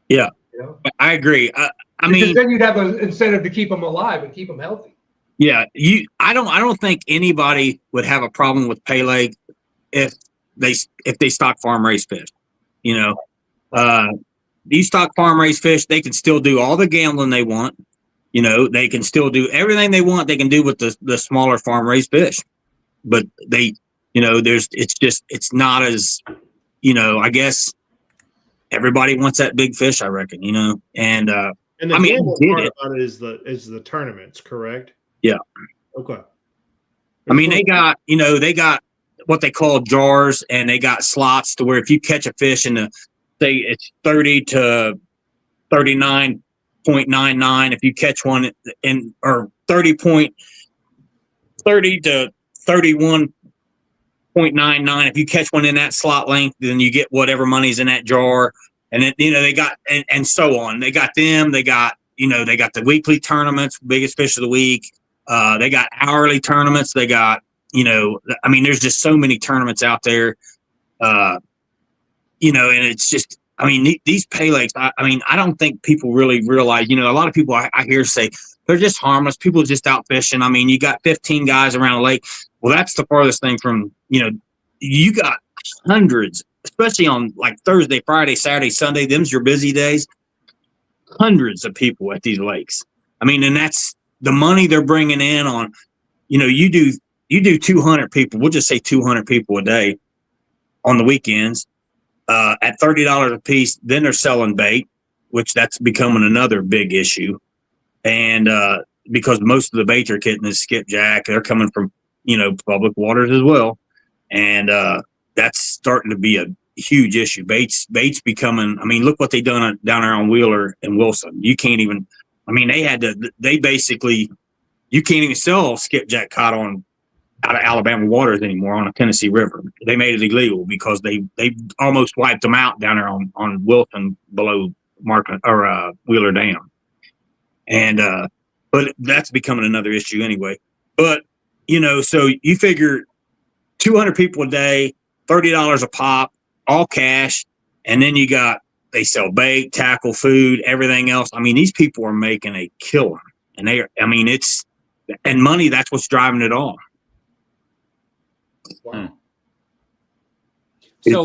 Speaker 4: Yeah,
Speaker 2: you know,
Speaker 4: I agree. I mean,
Speaker 2: then you'd have an incentive to keep them alive and keep them healthy.
Speaker 4: Yeah, I don't think anybody would have a problem with pay leg if they stock farm raised fish. You know, these stock farm raised fish, they can still do all the gambling they want. You know, they can still do everything they want. They can do with the smaller farm raised fish, but they, you know, it's not as, you know, I guess everybody wants that big fish, I reckon, you know, and
Speaker 3: the
Speaker 4: I mean,
Speaker 3: gambling part about it is the tournaments, correct?
Speaker 4: Yeah.
Speaker 3: Okay.
Speaker 4: I mean, they got what they call jars, and they got slots to where if you catch a fish in say it's 30 to 39.99, if you catch one or 30 to 31.99, if you catch one in that slot length, then you get whatever money's in that jar. And then, you know, they got, and so on. They got the weekly tournaments, biggest fish of the week. They got hourly tournaments. They got, you know, I mean, there's just so many tournaments out there, you know, and it's just, I mean, these pay legs, I mean, I don't think people really realize, you know, a lot of people I hear say they're just harmless. People are just out fishing. I mean, you got 15 guys around a lake. Well, that's the farthest thing from, you know, you got hundreds, especially on like Thursday, Friday, Saturday, Sunday. Them's your busy days. Hundreds of people at these lakes. I mean, and that's the money they're bringing in on, you know, you do 200 people. We'll just say 200 people a day on the weekends at $30 a piece. Then they're selling bait, which that's becoming another big issue. And because most of the bait they're getting is skipjack, they're coming from, you know, public waters as well. And that's starting to be a huge issue. Baits becoming, I mean, look what they done down there on Wheeler and Wilson. You can't even, I mean, they basically, you can't even sell skipjack caught out of Alabama waters anymore on a Tennessee River. They made it illegal because they almost wiped them out down there on Wilson below Wheeler Dam. And, but that's becoming another issue anyway. But, you know, so you figure 200 people a day, $30 a pop, all cash. And then they sell bait, tackle, food, everything else. I mean, these people are making a killing, and and money, that's what's driving it all.
Speaker 2: Wow.
Speaker 1: So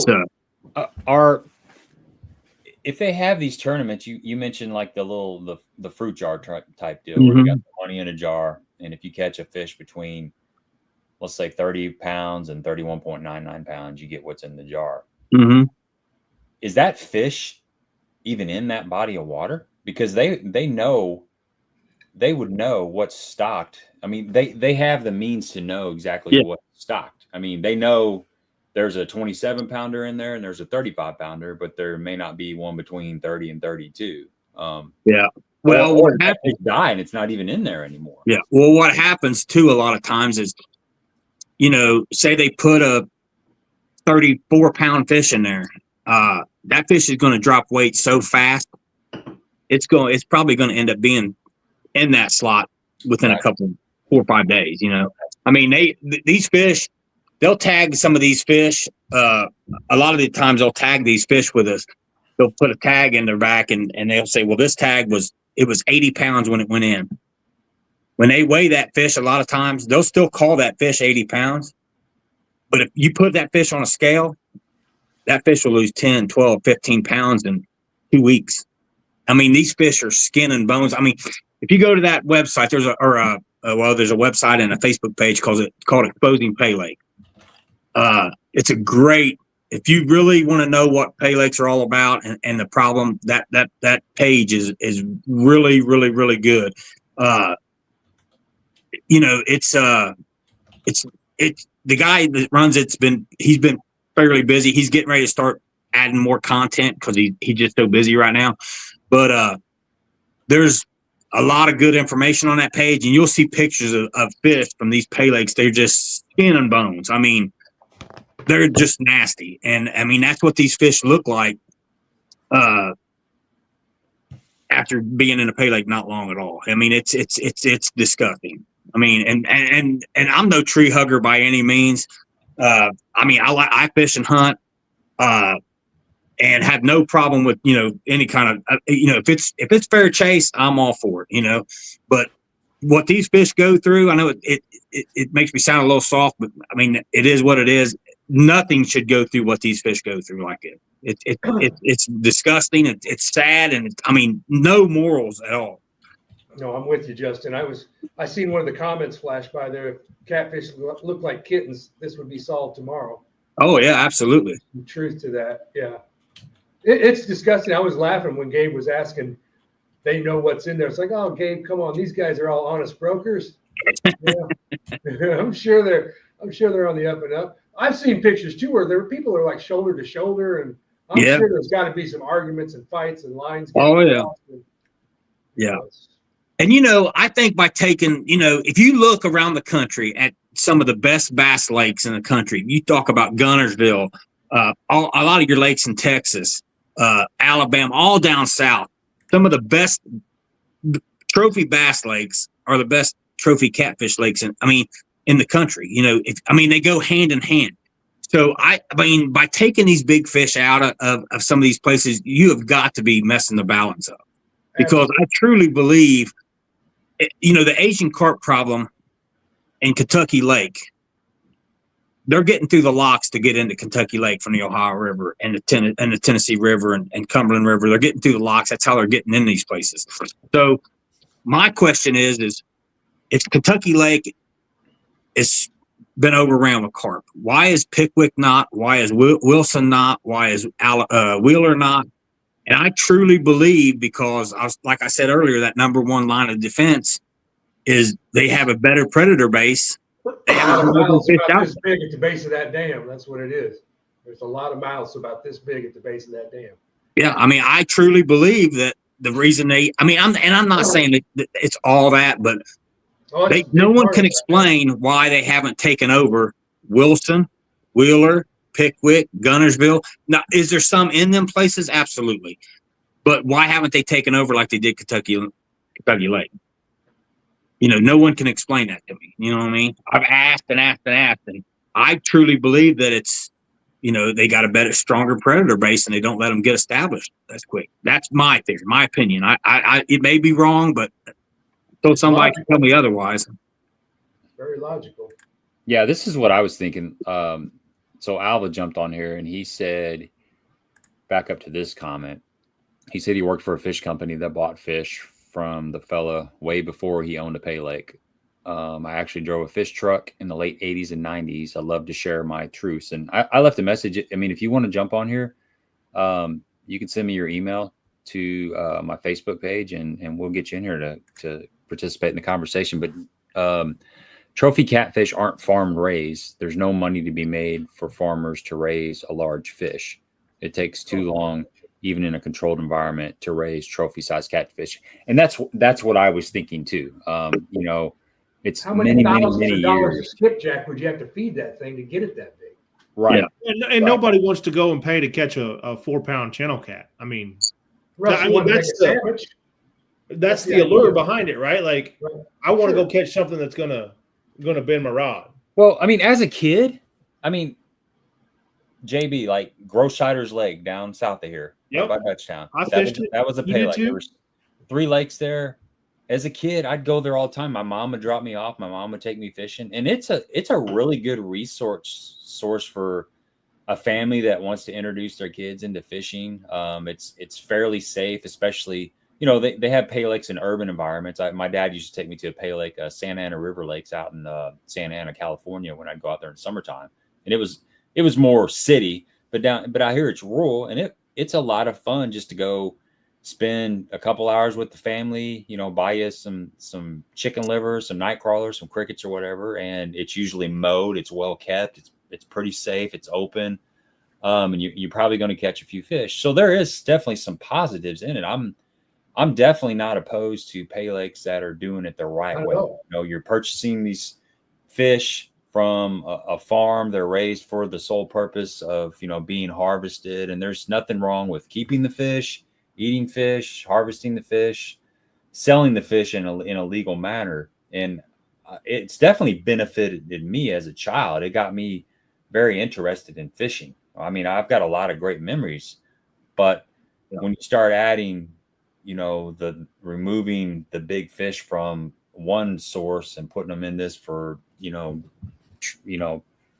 Speaker 1: if they have these tournaments, you mentioned like the fruit jar type deal, where you got the money in a jar, and if you catch a fish between, let's say 30 pounds and 31.99 pounds, you get what's in the jar.
Speaker 4: Mm-hmm.
Speaker 1: Is that fish even in that body of water? Because they would know what's stocked. I mean, they have the means to know exactly what's stocked. I mean, they know there's a 27 pounder in there and there's a 35 pounder, but there may not be one between 30 and 32.
Speaker 4: Yeah. Well,
Speaker 1: what happens? Die and it's not even in there anymore.
Speaker 4: Yeah. Well, what happens too a lot of times is, you know, say they put a 34-pound fish in there. That fish is going to drop weight so fast. It's probably going to end up being in that slot within a couple 4 or 5 days. You know, I mean, these fish, they'll tag some of these fish. A lot of the times they'll tag these fish with us. They'll put a tag in their back and they'll say, well, this tag was 80 pounds when it went in. When they weigh that fish, a lot of times they'll still call that fish 80 pounds. But if you put that fish on a scale, that fish will lose 10, 12, 15 pounds in 2 weeks. I mean, these fish are skin and bones. I mean, if you go to that website, there's a website and a Facebook page called Exposing Pay Lake. It's a great, if you really want to know what pay lakes are all about and the problem, that page is really, really, really good. You know, it's the guy that runs he's been fairly busy. He's getting ready to start adding more content because he's just so busy right now. But there's a lot of good information on that page, and you'll see pictures of fish from these pay lakes. They're just skin and bones. I mean, they're just nasty. And I mean, that's what these fish look like after being in a pay lake not long at all. I mean, it's disgusting. I mean, and I'm no tree hugger by any means. I mean, I fish and hunt. and have no problem with, any kind of, if it's fair chase, I'm all for it, but what these fish go through, I know it makes me sound a little soft, but I mean, it is what it is. Nothing should go through what these fish go through like it. It's disgusting. It's sad. And no morals at all.
Speaker 2: No, I'm with you, Justin. I seen one of the comments flash by there. If catfish look like kittens, this would be solved tomorrow.
Speaker 4: Oh yeah, absolutely.
Speaker 2: Some truth to that. Yeah. It's disgusting. I was laughing when Gabe was asking, they know what's in there. It's like, oh, Gabe, come on. These guys are all honest brokers. Yeah. I'm sure they're on the up and up. I've seen pictures too where people are like shoulder to shoulder, and I'm sure there's got to be some arguments and fights and lines.
Speaker 4: Oh yeah. Yeah. And I think by taking, if you look around the country at some of the best bass lakes in the country, you talk about Gunnersville, a lot of your lakes in Texas, Alabama, all down south. Some of the best trophy bass lakes are the best trophy catfish lakes in the country. They go hand in hand. So by taking these big fish out of some of these places, you have got to be messing the balance up, because I truly believe, the Asian carp problem in Kentucky Lake, they're getting through the locks to get into Kentucky Lake from the Ohio River and the Tennessee River and Cumberland River. They're getting through the locks. That's how they're getting in these places. So my question is if Kentucky Lake is been overran with carp, why is Pickwick not? Why is Wilson not? Why is Wheeler not? And I truly believe, because like I said earlier, that number one line of defense is they have a better predator base. They have
Speaker 2: a lot of mouths about this big at the base of that dam. That's what it is. There's a lot of mouths about this big at the base of that dam.
Speaker 4: Yeah, I truly believe that the reason I'm not saying that it's all that, but no one can explain why they haven't taken over Wilson, Wheeler, Pickwick, Gunnersville. Now, is there some in them places? Absolutely. But why haven't they taken over like they did Kentucky Lake? No one can explain that to me. You know what I mean? I've asked and asked and asked, and I truly believe that it's, they got a better, stronger predator base, and they don't let them get established as quick. That's my theory, my opinion. I it may be wrong, but until somebody can tell me otherwise.
Speaker 2: Very logical.
Speaker 1: Yeah, this is what I was thinking. So Alva jumped on here and he said, back up to this comment. He said he worked for a fish company that bought fish from the fella way before he owned a pay lake. I actually drove a fish truck in the late 80s and 90s. I love to share my truths. And I left a message. If you want to jump on here, you can send me your email to my Facebook page and we'll get you in here to participate in the conversation. But trophy catfish aren't farm raised. There's no money to be made for farmers to raise a large fish. It takes too long, even in a controlled environment, to raise trophy size catfish. And that's what I was thinking too. It's
Speaker 2: how many thousands of dollars of skipjack would you have to feed that thing to get it that big?
Speaker 1: Right.
Speaker 3: Yeah. And nobody wants to go and pay to catch a 4-pound channel cat. That's the allure behind it, right? Like, I want to go catch something that's gonna bend my rod.
Speaker 1: Well, as a kid, JB, like Grossider's Lake down south of here, by Dutchtown.
Speaker 3: I fished it.
Speaker 1: That was a pay lake. There was 3 lakes there. As a kid, I'd go there all the time. My mom would drop me off. My mom would take me fishing, and it's a really good source for a family that wants to introduce their kids into fishing. It's fairly safe, especially. They have pay lakes in urban environments. My dad used to take me to a pay lake, Santa Ana River Lakes out in Santa Ana, California, when I'd go out there in summertime. And it was more city, but I hear it's rural, and it's a lot of fun just to go spend a couple hours with the family, buy you some chicken liver, some night crawlers, some crickets or whatever. And it's usually mowed. It's well kept. It's pretty safe. It's open. And you're probably going to catch a few fish. So there is definitely some positives in it. I'm definitely not opposed to pay lakes that are doing it the right way. You're purchasing these fish from a farm. They're raised for the sole purpose of, being harvested. And there's nothing wrong with keeping the fish, eating fish, harvesting the fish, selling the fish in a legal manner. And it's definitely benefited me as a child. It got me very interested in fishing. I've got a lot of great memories But
Speaker 4: Yeah.
Speaker 1: when you start adding, you know, the removing the big fish from one source and putting them in this for, you know,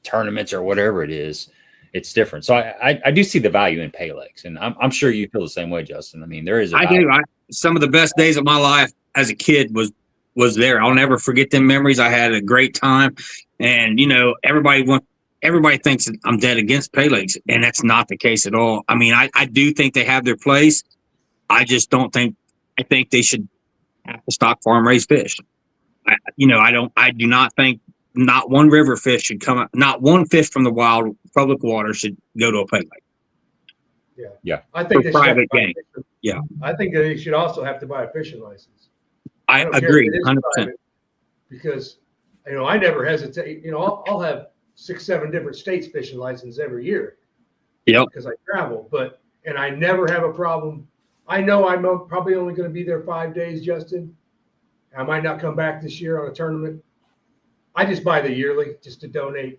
Speaker 1: tournaments or whatever it is, it's different. So I do see the value in pay legs, and I'm sure you feel the same way, Justin. I mean, there is a
Speaker 4: I
Speaker 1: value.
Speaker 4: do. Some of the best days of my life as a kid was there. I'll never forget them memories. I had a great time, and you know, everybody thinks that I'm dead against pay legs, and that's not the case at all. I mean, I do think they have their place. I just don't think. I think they should have to stock farm raised fish. I do not think not one river fish should come out. Not one fish from the wild public water should go to a pay leg.
Speaker 1: Yeah.
Speaker 2: I think
Speaker 4: For private game. Yeah.
Speaker 2: I think they should also have to buy a fishing license.
Speaker 4: I
Speaker 2: don't care
Speaker 4: agree,
Speaker 2: if it is
Speaker 4: 100%.
Speaker 2: private, because you know I never hesitate. You know, I'll have 6-7 different states fishing license every year.
Speaker 4: Yep.
Speaker 2: Because I travel, and I never have a problem. I know I'm probably only going to be there 5 days, Justin. I might not come back this year on a tournament. I just buy the yearly just to donate.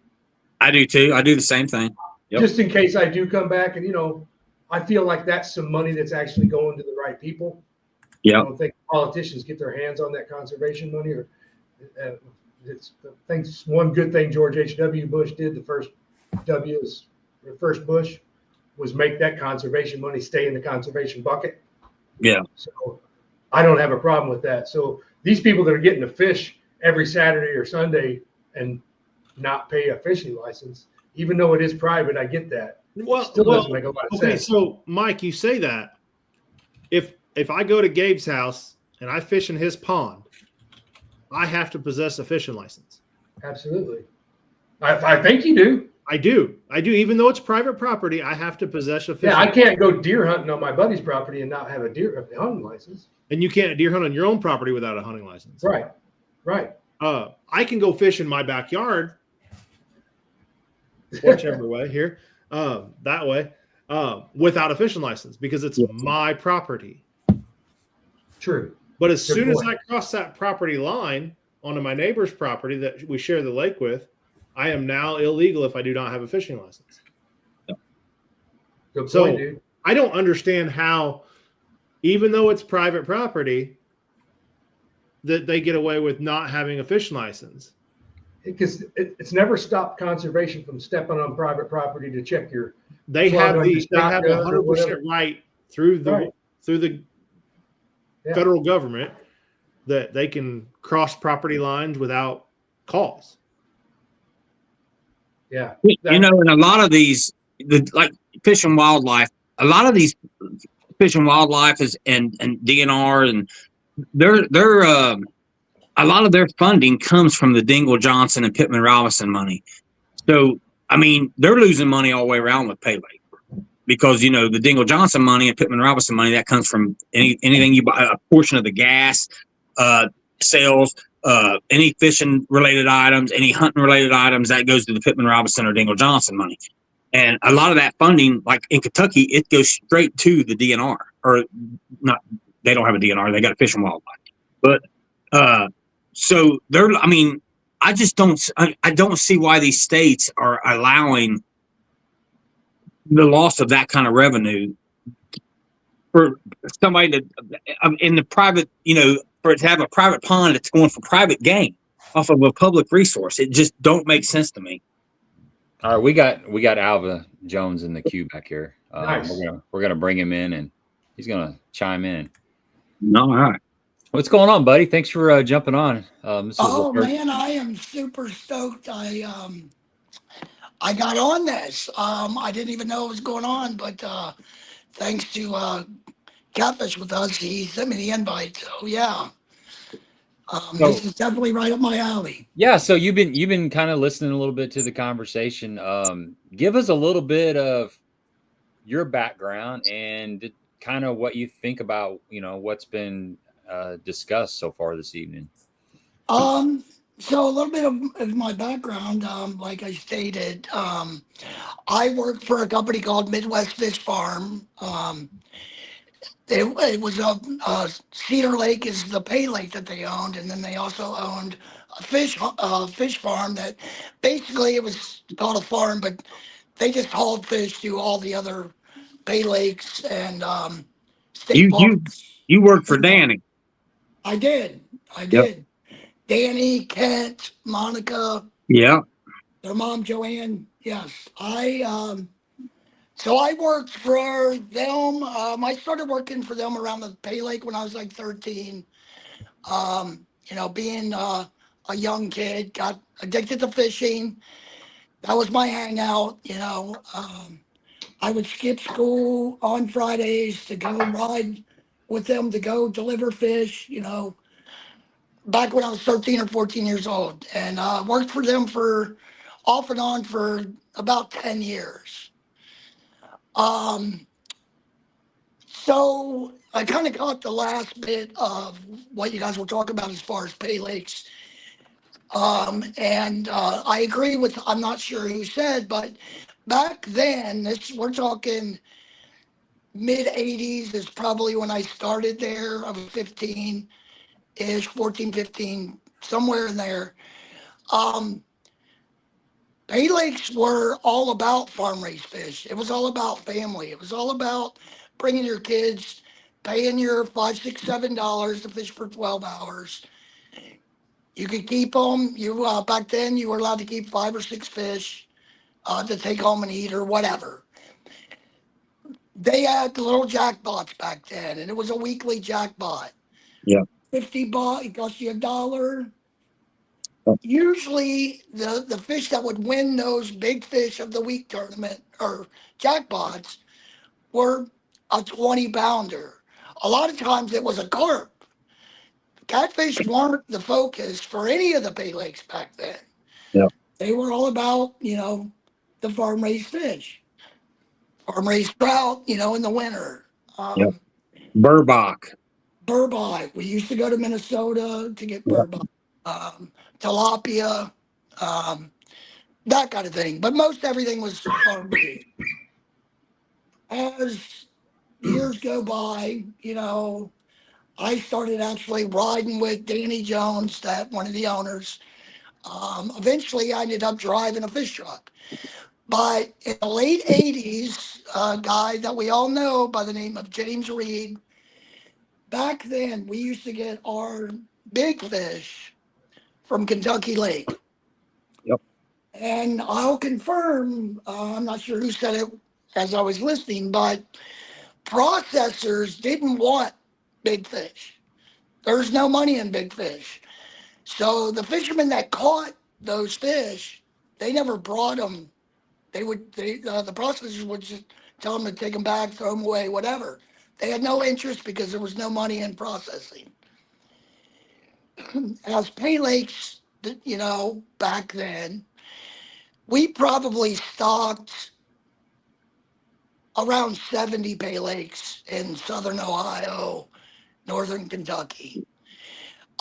Speaker 4: I do too. I do the same thing. Yep.
Speaker 2: Just in case I do come back, and you know, I feel like that's some money that's actually going to the right people.
Speaker 4: Yeah.
Speaker 2: I don't think politicians get their hands on that conservation money. Or it's I think one good thing George H.W. Bush did. The first Bush was make that conservation money stay in the conservation bucket.
Speaker 4: Yeah.
Speaker 2: So I don't have a problem with that. So these people that are getting to fish every Saturday or Sunday and not pay a fishing license, even though it is private, I get that.
Speaker 3: Well,
Speaker 2: Still doesn't make a lot of sense.
Speaker 3: So Mike, you say that if I go to Gabe's house and I fish in his pond, I have to possess a fishing license.
Speaker 2: Absolutely. I think you do.
Speaker 3: I do. Even though it's private property, I have to possess a fishing
Speaker 2: Yeah, I can't go deer hunting on my buddy's property and not have a hunting license.
Speaker 3: And you can't deer hunt on your own property without a hunting license.
Speaker 2: Right.
Speaker 3: I can go fish in my backyard, whichever way here, that way, without a fishing license because it's my property.
Speaker 2: True.
Speaker 3: But as soon as I cross that property line onto my neighbor's property that we share the lake with, I am now illegal if I do not have a fishing license.
Speaker 2: Good
Speaker 3: So
Speaker 2: point, dude.
Speaker 3: I don't understand how, even though it's private property, that they get away with not having a fishing license.
Speaker 2: Because it's never stopped conservation from stepping on private property to check your.
Speaker 3: They have 100% right through the
Speaker 2: Right.
Speaker 3: federal government that they can cross property lines without cause.
Speaker 2: Yeah.
Speaker 4: You know, and a lot of these, like Fish and Wildlife, a lot of these Fish and Wildlife and DNR, and they're a lot of their funding comes from the Dingle Johnson and Pittman Robinson money. So, I mean, they're losing money all the way around with pay lake because, you know, the Dingle Johnson money and Pittman Robinson money, that comes from anything you buy, a portion of the gas, sales, any fishing related items, any hunting related items, that goes to the Pittman Robinson or Dingle Johnson money. And a lot of that funding, like in Kentucky, it goes straight to the DNR, or not. They don't have a DNR. They got a Fish and Wildlife. But so they're, I mean, I just don't see why these states are allowing the loss of that kind of revenue for somebody to, in the private, you know, for it to have a private pond that's going for private game off of a public resource. It just don't make sense to me.
Speaker 1: All right, we got Alva Jones in the queue back here.
Speaker 2: Nice.
Speaker 1: We're gonna bring him in, and he's gonna chime in.
Speaker 4: All right.
Speaker 1: What's going on, buddy? Thanks for jumping on.
Speaker 5: Man, I am super stoked. I got on this. I didn't even know it was going on, but thanks to Catfish with us, he sent me the invite. So yeah, this is definitely right up my alley.
Speaker 1: Yeah. So you've been kind of listening a little bit to the conversation. Give us a little bit of your background and kind of what you think about, you know, what's been discussed so far this evening.
Speaker 5: So a little bit of my background, like I stated, I worked for a company called Midwest Fish Farm. It was Cedar Lake is the pay lake that they owned, and then they also owned a fish farm that basically it was called a farm, but they just hauled fish to all the other Bay Lakes and state
Speaker 4: You
Speaker 5: parks.
Speaker 4: you worked for Danny.
Speaker 5: I did. I
Speaker 4: Yep.
Speaker 5: did. Danny, Kent, Monica,
Speaker 4: Yeah.
Speaker 5: their mom Joanne. Yes, so I worked for them. I started working for them around the Bay Lake when I was like 13. Being a young kid, got addicted to fishing. That was my hangout. I would skip school on Fridays to go ride with them to go deliver fish. Back when I was 13 or 14 years old, and worked for them for off and on for about 10 years. So I kind of caught the last bit of what you guys were talking about as far as Pay Lakes. And I agree with, I'm not sure who said, but back then, we're talking mid 80s is probably when I started there. I was 15-ish, 14, 15, somewhere in there. Pay Lakes were all about farm raised fish. It was all about family. It was all about bringing your kids, paying your $5, $6, $7 to fish for 12 hours. You could keep them. Back then you were allowed to keep 5 or 6 fish to take home and eat or whatever. They had the little jackpots back then, and it was a weekly jackpot.
Speaker 4: Yeah.
Speaker 5: $50, it cost you $1. Usually the fish that would win those big fish of the week tournament or jackpots were a 20-pounder. A lot of times it was a carp. Catfish weren't the focus for any of the Bay Lakes back then.
Speaker 4: Yeah.
Speaker 5: They were all about, the farm raised fish, farm raised trout, in the winter.
Speaker 4: Yeah. Burbach.
Speaker 5: Burbot. We used to go to Minnesota to get
Speaker 4: Yeah.
Speaker 5: burbot, tilapia, that kind of thing. But most everything was farm raised. As years go by, I started actually riding with Danny Jones, that one of the owners. Eventually, I ended up driving a fish truck. But in the late 80s, a guy that we all know by the name of James Reed, back then we used to get our big fish from Kentucky Lake.
Speaker 4: Yep.
Speaker 5: And I'll confirm, I'm not sure who said it as I was listening, but processors didn't want big fish. There's no money in big fish. So the fishermen that caught those fish, they never brought them. The processors would just tell them to take them back, throw them away, whatever. They had no interest because there was no money in processing. As Pay Lakes, back then, we probably stocked around 70 Pay Lakes in southern Ohio, northern Kentucky.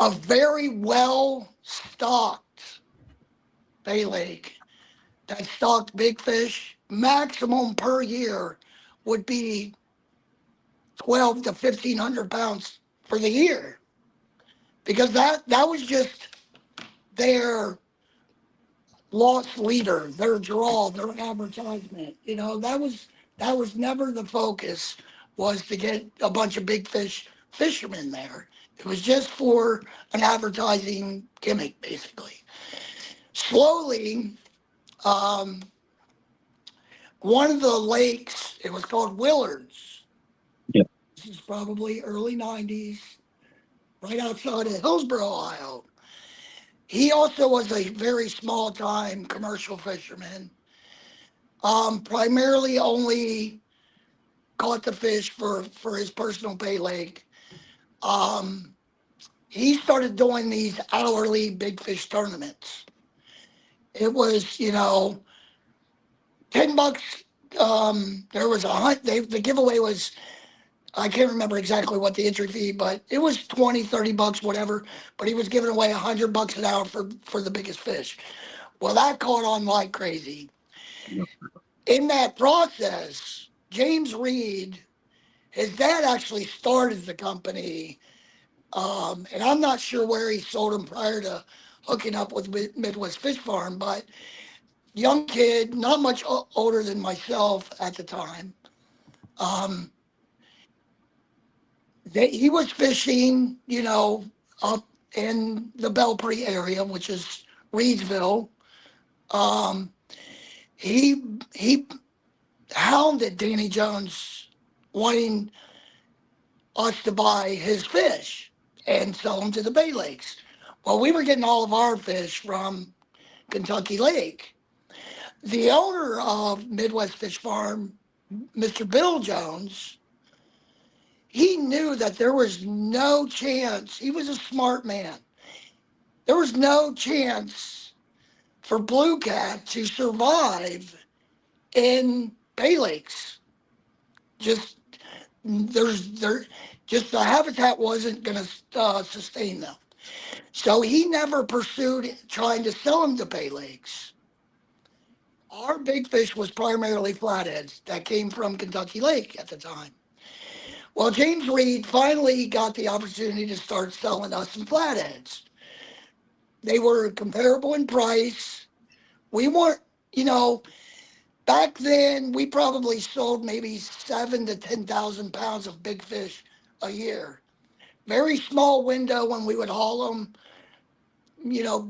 Speaker 5: A very well stocked Bay Lake that stocked big fish, maximum per year would be 12 to 1,500 pounds for the year, because that was just their loss leader, their draw, their advertisement. That was never the focus, was to get a bunch of big fishermen there. It was just for an advertising gimmick, basically. Slowly, one of the lakes, it was called Willards.
Speaker 4: Yeah.
Speaker 5: This is probably early 90s, right outside of Hillsboro, Ohio. He also was a very small-time commercial fisherman. Primarily only caught the fish for his personal Pay Lake. He started doing these hourly big fish tournaments. It was, $10. There was a hunt. The giveaway was, I can't remember exactly what the entry fee, but it was 20, $30, whatever. But he was giving away $100 an hour for the biggest fish. Well, that caught on like crazy. In that process, James Reed, his dad actually started the company, and I'm not sure where he sold them prior to hooking up with Midwest Fish Farm, but young kid, not much older than myself at the time. Um, he was fishing, up in the Belpre area, which is Reedsville. Um, he hounded Danny Jones, wanting us to buy his fish and sell them to the Bay Lakes. Well, we were getting all of our fish from Kentucky Lake. The owner of Midwest Fish Farm, Mr. Bill Jones, he knew that there was no chance. He was a smart man. There was no chance for blue cat to survive in Bay Lakes. Just just the habitat wasn't going to sustain them. So he never pursued trying to sell them to Bay Lakes. Our big fish was primarily flatheads that came from Kentucky Lake at the time. Well, James Reed finally got the opportunity to start selling us some flatheads. They were comparable in price. We weren't, back then we probably sold maybe 7,000 to 10,000 pounds of big fish a year. Very small window when we would haul them,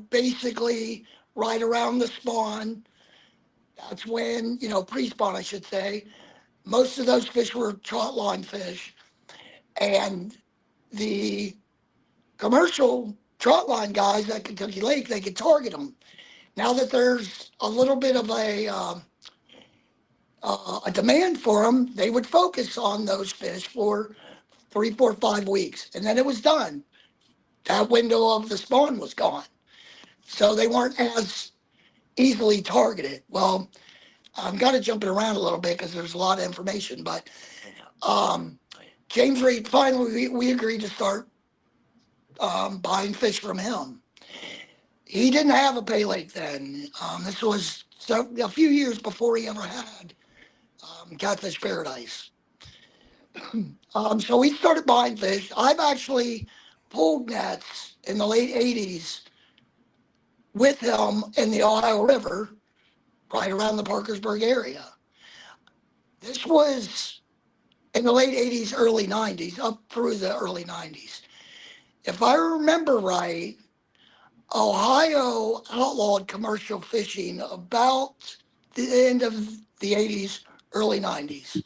Speaker 5: basically right around the spawn. That's when, pre-spawn, I should say. Most of those fish were trot line fish. And the commercial trot line guys at Kentucky Lake, they could target them. Now that there's a little bit of a demand for them, they would focus on those fish for 3, 4, 5 weeks. And then it was done. That window of the spawn was gone. So they weren't as easily targeted. Well, I'm kind of jumping around a little bit because there's a lot of information, but James Reed, finally, we agreed to start buying fish from him. He didn't have a Bay Lake then. This was a few years before he ever had Catfish Paradise. So we started buying fish. I've actually pulled nets in the late 80s with him in the Ohio River, right around the Parkersburg area. This was in the late 80s, early 90s, up through the early 90s. If I remember right, Ohio outlawed commercial fishing about the end of the 80s, early 90s.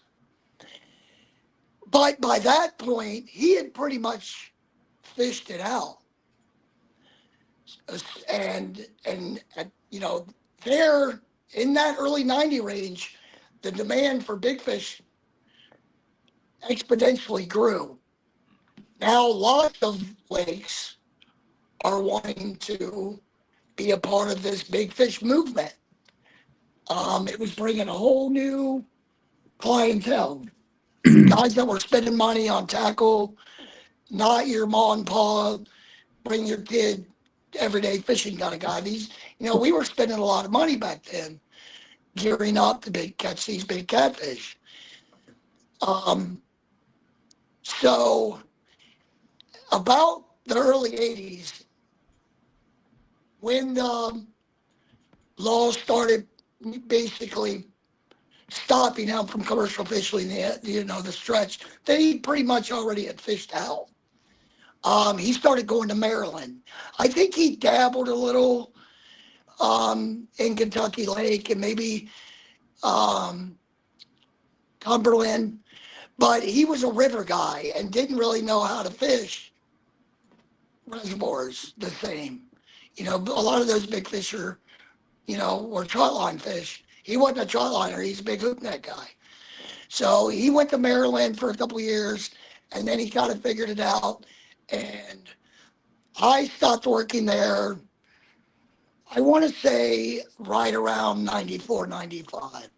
Speaker 5: But by that point, he had pretty much fished it out. And there in that early 90 range, the demand for big fish exponentially grew. Now lots of lakes are wanting to be a part of this big fish movement. It was bringing a whole new clientele. Guys that were spending money on tackle, not your ma and pa, bring your kid everyday fishing kind of guy. We were spending a lot of money back then, gearing up to catch these big catfish. So about the early 80s, when the law started basically stopping him from commercial fishing, the stretch, they pretty much already had fished out. He started going to Maryland. I think he dabbled a little in Kentucky Lake and maybe Cumberland, but he was a river guy and didn't really know how to fish reservoirs the same. A lot of those big fish are, were trot line fish. He wasn't a trot liner. He's a big hook net guy. So he went to Maryland for a couple of years, and then he kind of figured it out. And I stopped working there, I want to say right around 94, 95.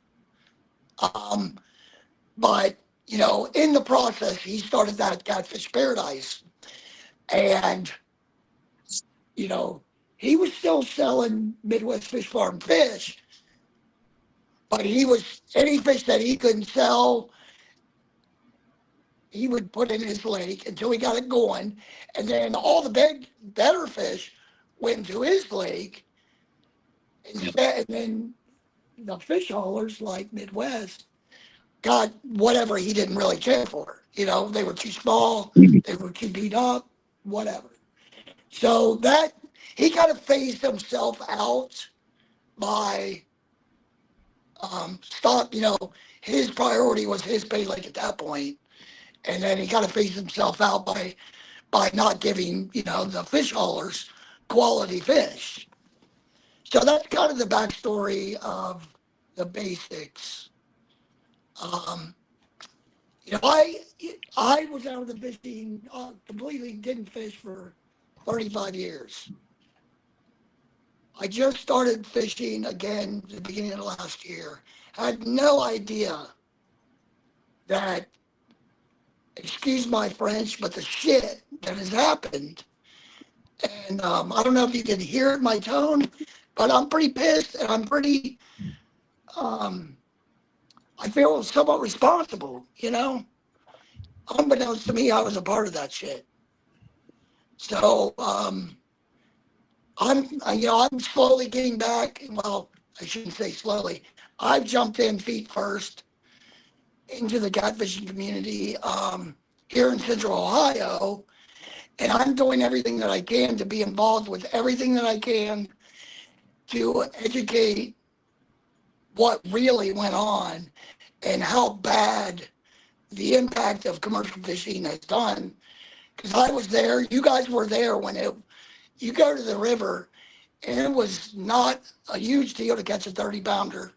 Speaker 5: But, in the process, he started that Catfish Paradise. And, he was still selling Midwest Fish Farm fish, but any fish that he couldn't sell, he would put in his lake until he got it going. And then all the better fish went to his lake. And then the fish haulers like Midwest got whatever he didn't really care for. You know, they were too small, they were too beat up, whatever. So that he kind of phased himself out by stop. You know, his priority was his pay lake at that point, and then he kind of phased himself out by not giving, you know, the fish haulers quality fish. So that's kind of the backstory of the basics. You know, I was out of the fishing, completely didn't fish for 35 years. I just started fishing again at the beginning of last year. I had no idea that, excuse my French, but the shit that has happened. And I don't know if you can hear it in my tone, but I'm pretty pissed, and I'm pretty, I feel somewhat responsible, you know? Unbeknownst to me, I was a part of that shit. So, I'm slowly getting back. Well, I shouldn't say slowly. I've jumped in feet first into the catfishing community here in Central Ohio, and I'm doing everything that I can to be involved with everything that I can to educate what really went on and how bad the impact of commercial fishing has done. Because I was there, you guys were there when you go to the river, and it was not a huge deal to catch a 30-pounder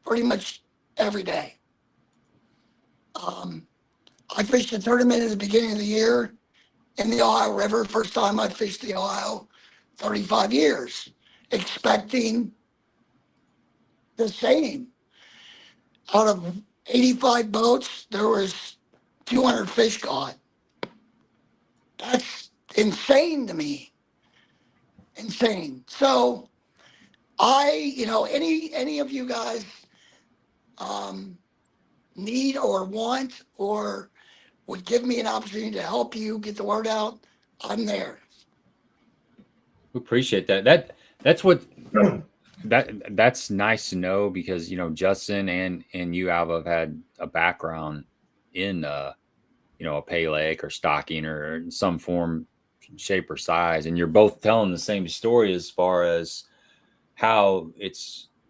Speaker 5: pretty much every day. I fished a tournament at the beginning of the year in the Ohio River. First time I fished the Ohio, 35 years, expecting the same. Out of 85 boats, there was 200 fish caught. That's insane to me. Insane. So any of you guys need or want or would give me an opportunity to help you get the word out, I'm there.
Speaker 1: We appreciate that. That's nice to know, because, you know, Justin and you, Alva, have had a background in you know, a pay lake or stocking or in some form, shape, or size, and you're both telling the same story as far as how it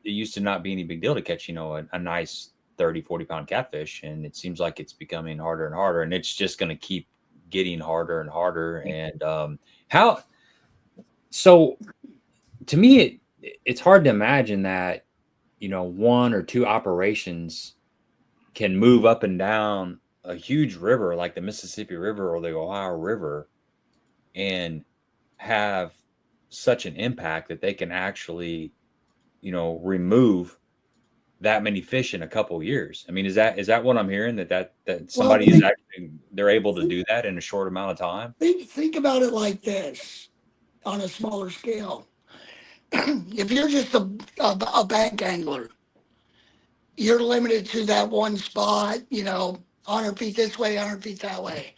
Speaker 1: used to not be any big deal to catch, you know, a nice 30-40 pound catfish, and it seems like it's becoming harder and harder, and it's just going to keep getting harder and harder. And so to me, it's hard to imagine that, you know, one or two operations can move up and down a huge river like the Mississippi River or the Ohio River and have such an impact that they can actually, you know, remove that many fish in a couple of years. I mean, is that what I'm hearing, that somebody is actually, they're able to do that in a short amount of time?
Speaker 5: Think about it like this on a smaller scale. If you're just a bank angler, you're limited to that one spot, you know, 100 feet this way, 100 feet that way.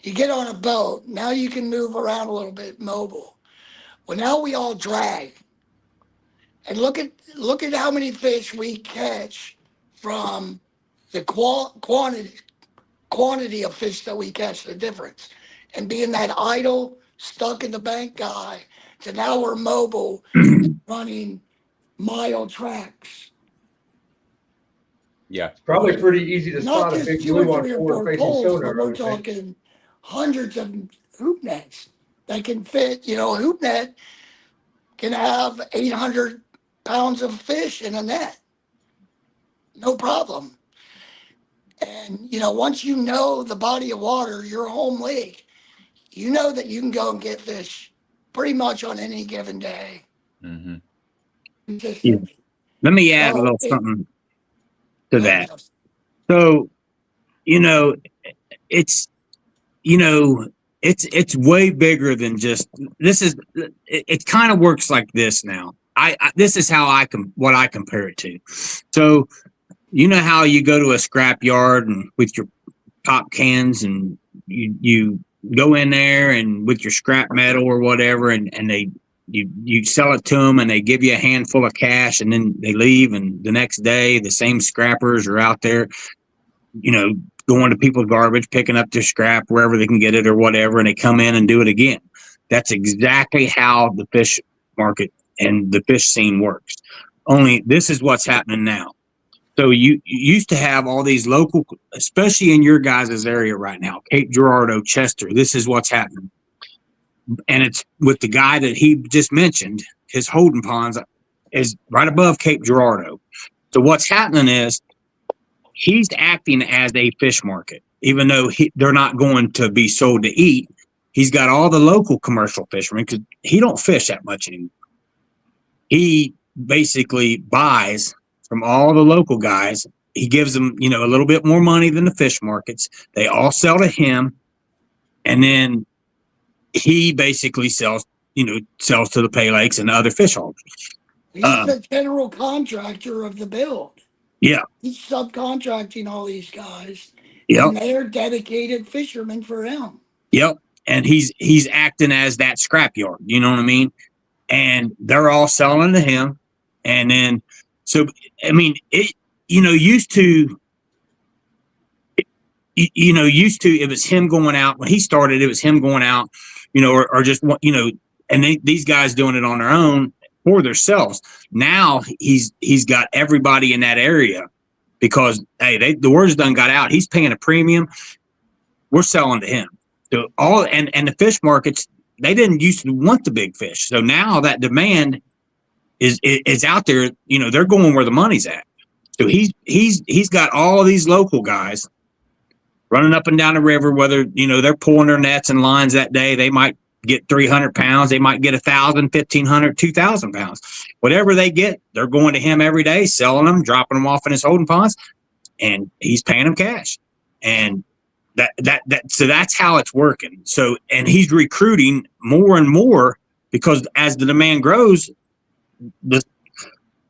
Speaker 5: You get on a boat, now you can move around a little bit, mobile. Well, now we all drag. And look at how many fish we catch from the quantity of fish that we catch, the difference. And being that idle, stuck in the bank guy, to now we're mobile, running mile tracks.
Speaker 1: Yeah.
Speaker 2: It's probably pretty easy to spot a big blue on forward-facing sonar.
Speaker 5: We're talking hundreds of hoop nets that can fit. You know, a hoop net can have 800 pounds of fish in a net. No problem. And, you know, once you know the body of water, your home lake, you know that you can go and get fish pretty much on any given day.
Speaker 1: Mm-hmm.
Speaker 4: Yeah. Let me add a little something to that. So, you know, it's way bigger than just this. It kind of works like this now. This is how what I compare it to. So, you know how you go to a scrap yard and with your pop cans, and you go in there and with your scrap metal or whatever, and they you sell it to them and they give you a handful of cash and then they leave, and the next day the same scrappers are out there, going to people's garbage, picking up their scrap wherever they can get it or whatever, and they come in and do it again. That's exactly how the fish market and the fish scene works. Only this is what's happening now. So you used to have all these local, especially in your guys' area right now, Cape Girardeau, Chester. This is what's happening. And it's with the guy that he just mentioned, his holding ponds is right above Cape Girardeau. So what's happening is he's acting as a fish market, even though they're not going to be sold to eat. He's got all the local commercial fishermen because he don't fish that much anymore. He basically buys from all the local guys. He gives them, a little bit more money than the fish markets. They all sell to him. And then he basically sells to the pay lakes and the other fish haulers.
Speaker 5: He's the general contractor of the build.
Speaker 4: Yeah.
Speaker 5: He's subcontracting all these guys.
Speaker 4: Yep.
Speaker 5: And they're dedicated fishermen for him.
Speaker 4: Yep. And he's acting as that scrapyard. You know what I mean? And they're all selling to him. And then, so, I mean, used to, it was him going out. When he started, it was him going out, or just, and these guys doing it on their own for themselves. Now he's got everybody in that area because, hey, the word's done got out. He's paying a premium. We're selling to him. So and the fish markets, they didn't used to want the big fish. So now that demand is out there, they're going where the money's at. So he's got all these local guys running up and down the river, whether, they're pulling their nets and lines that day. They might get 300 pounds. They might get 1,000, 1,500, 2,000 pounds. Whatever they get, they're going to him every day, selling them, dropping them off in his holding ponds, and he's paying them cash. And so that's how it's working. So, and he's recruiting more and more because as the demand grows, the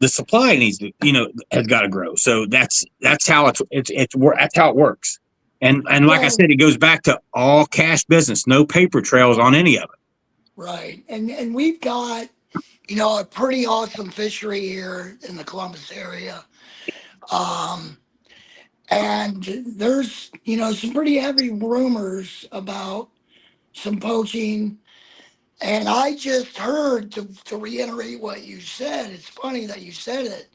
Speaker 4: supply needs to, has got to grow. So that's how that's how it works. And like I said, it goes back to all cash business, no paper trails on any of it.
Speaker 5: Right. And we've got, a pretty awesome fishery here in the Columbus area. And there's, some pretty heavy rumors about some poaching. And I just heard, to reiterate what you said, it's funny that you said it.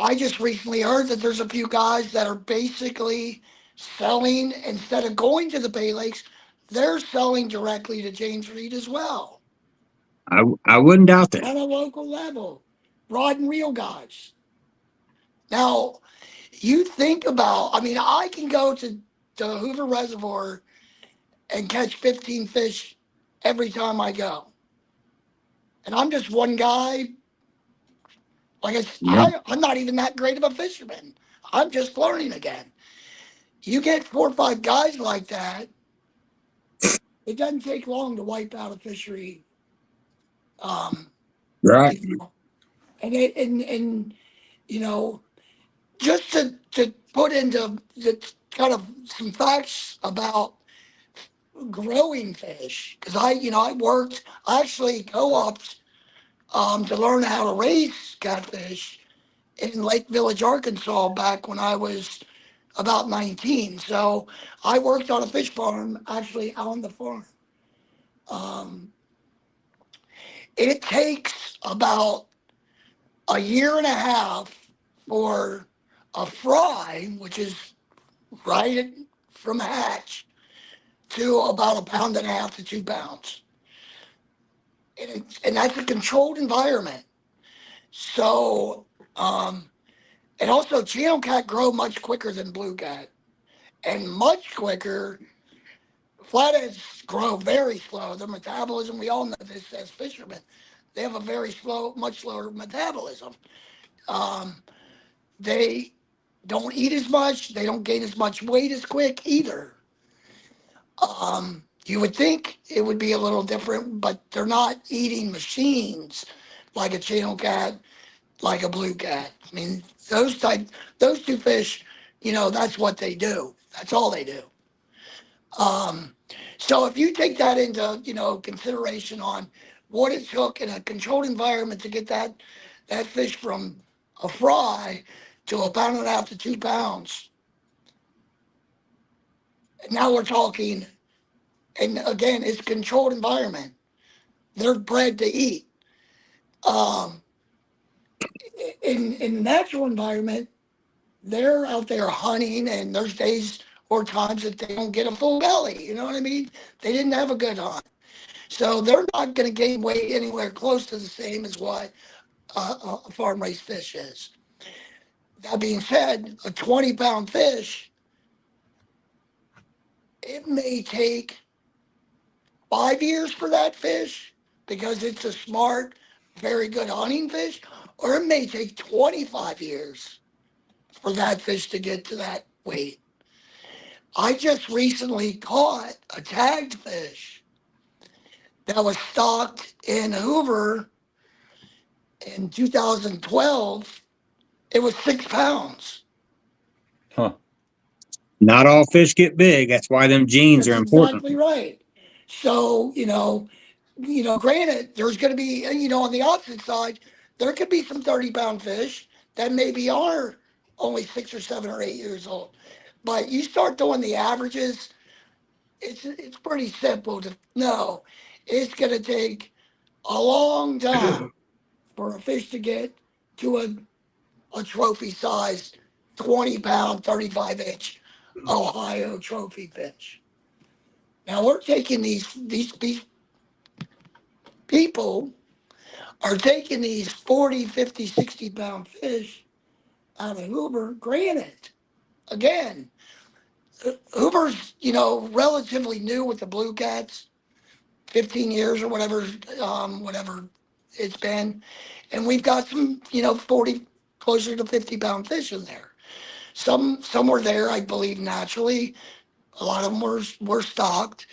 Speaker 5: I just recently heard that there's a few guys that are basically selling, instead of going to the Bay Lakes, they're selling directly to James Reed as well.
Speaker 4: I wouldn't doubt that.
Speaker 5: At a local level, rod and reel guys. Now, you think about, I can go to Hoover Reservoir and catch 15 fish every time I go. And I'm just one guy. I'm not even that great of a fisherman. I'm just learning again. You get 4 or 5 guys like that, it doesn't take long to wipe out a fishery.
Speaker 4: Right.
Speaker 5: And just to put into the kind of some facts about growing fish, because I actually co-opted to learn how to raise catfish in Lake Village, Arkansas, back when I was about 19. So I worked on a fish farm, actually on the farm. It takes about a year and a half for a fry, which is right from hatch, to about 1.5 pounds to 2 pounds. And that's a controlled environment. So, and also channel cat grow much quicker than blue cat, and much quicker. Flatheads grow very slow. Their metabolism, we all know this as fishermen, they have a very slow, much slower metabolism. They don't eat as much. They don't gain as much weight as quick either. You would think it would be a little different, but they're not eating machines like a channel cat, like a blue cat. Those two fish, that's what they do. That's all they do. So if you take that into, consideration on what it took in a controlled environment to get that fish from a fry to 1.5 pounds to 2 pounds, and now we're talking, and again, it's a controlled environment. They're bred to eat. In the natural environment, they're out there hunting, and there's days or times that they don't get a full belly. You know what I mean? They didn't have a good hunt. So they're not going to gain weight anywhere close to the same as what a farm raised fish is. That being said, a 20-pound fish, it may take 5 years for that fish because it's a smart, very good hunting fish, or it may take 25 years for that fish to get to that weight. I just recently caught a tagged fish that was stocked in Hoover in 2012. It was 6 pounds.
Speaker 1: Huh.
Speaker 4: Not all fish get big. That's why them genes
Speaker 5: That's
Speaker 4: are important.
Speaker 5: exactly right. So, granted, there's going to be, on the opposite side, there could be some 30-pound fish that maybe are only 6 or 7 or 8 years old. But you start doing the averages, it's pretty simple to know. It's going to take a long time for a fish to get to a trophy-sized 20-pound, 35-inch Ohio trophy fish. Now we're taking these people are taking these 40, 50, 60-pound fish out of Hoover. Granted, again, Hoover's, relatively new with the blue cats, 15 years or whatever it's been. And we've got some, 40, closer to 50-pound fish in there. Some were there, I believe, naturally. A lot of them were stocked.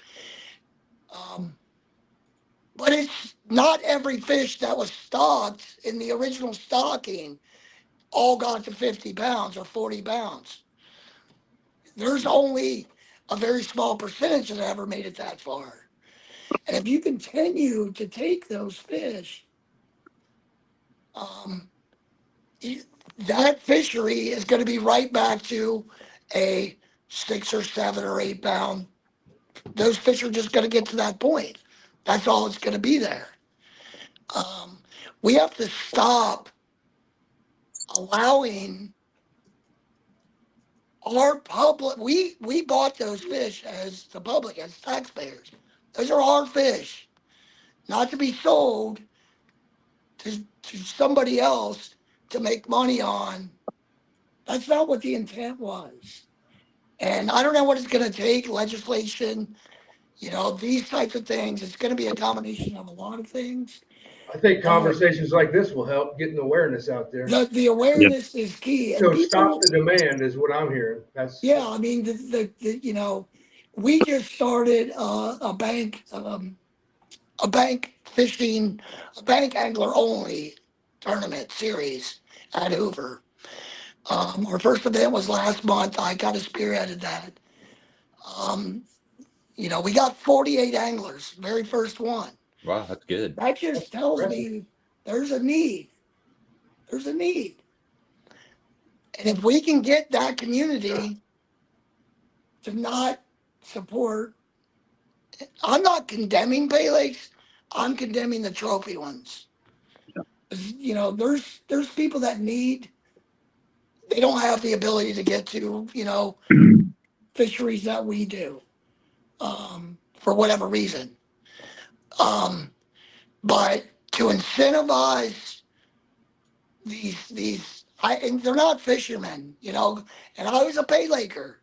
Speaker 5: But it's not every fish that was stocked in the original stocking all got to 50 pounds or 40 pounds. There's only a very small percentage that ever made it that far. And if you continue to take those fish, that fishery is going to be right back to a 6 or 7 or 8 pound. Those fish are just going to get to that point. That's all it's going to be there. We have to stop allowing our public. We bought those fish as the public, as taxpayers. Those are our fish, not to be sold to somebody else to make money on. That's not what the intent was. And I don't know what it's going to take, legislation, these types of things. It's going to be a combination of a lot of things.
Speaker 2: I think conversations like this will help getting awareness out there.
Speaker 5: The awareness is key.
Speaker 2: So stop the demand is what I'm hearing.
Speaker 5: I mean, we just started a bank fishing, a bank angler only tournament series at Hoover. Our first event was last month. I kind of spearheaded that. We got 48 anglers, very first one.
Speaker 1: Wow, that's good.
Speaker 5: That just tells me there's a need. There's a need. And if we can get that community to not support, I'm not condemning pay lakes, I'm condemning the trophy ones. There's people that need, they don't have the ability to get to, fisheries that we do, for whatever reason. But to incentivize and they're not fishermen, and I was a pay laker.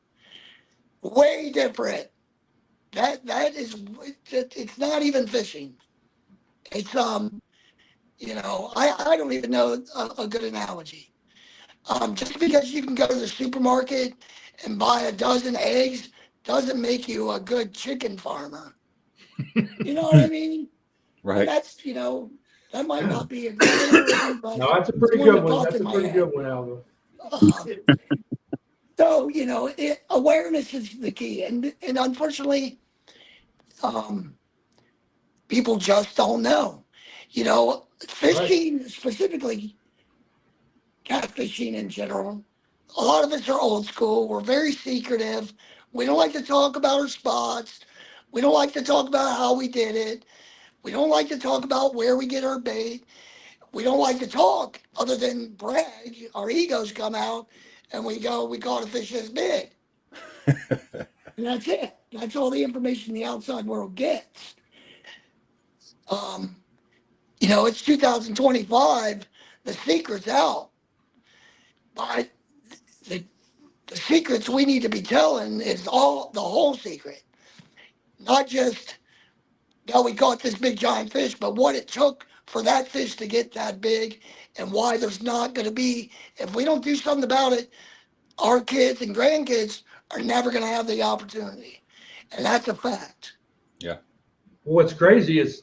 Speaker 5: Way different. That is, it's not even fishing. It's I don't even know a good analogy. Just because you can go to the supermarket and buy a dozen eggs doesn't make you a good chicken farmer. You know what I mean?
Speaker 1: Right.
Speaker 5: That's, that might not be a good analogy, but
Speaker 2: no, that's a pretty good one. That's a pretty good one, Alva.
Speaker 5: So, awareness is the key. And unfortunately, People just don't know. You know, fishing, specifically catfishing in general, a lot of us are old school. We're very secretive. We don't like to talk about our spots. We don't like to talk about how we did it. We don't like to talk about where we get our bait. We don't like to talk other than brag. Our egos come out and we go, we caught a fish this big. And that's it. That's all the information the outside world gets. You know, it's 2025. The secret's out. But the secrets we need to be telling is the whole secret. Not just how we caught this big giant fish, but what it took for that fish to get that big and why there's not going to be, if we don't do something about it, our kids and grandkids are never going to have the opportunity. And that's a fact.
Speaker 1: Yeah.
Speaker 2: What's crazy is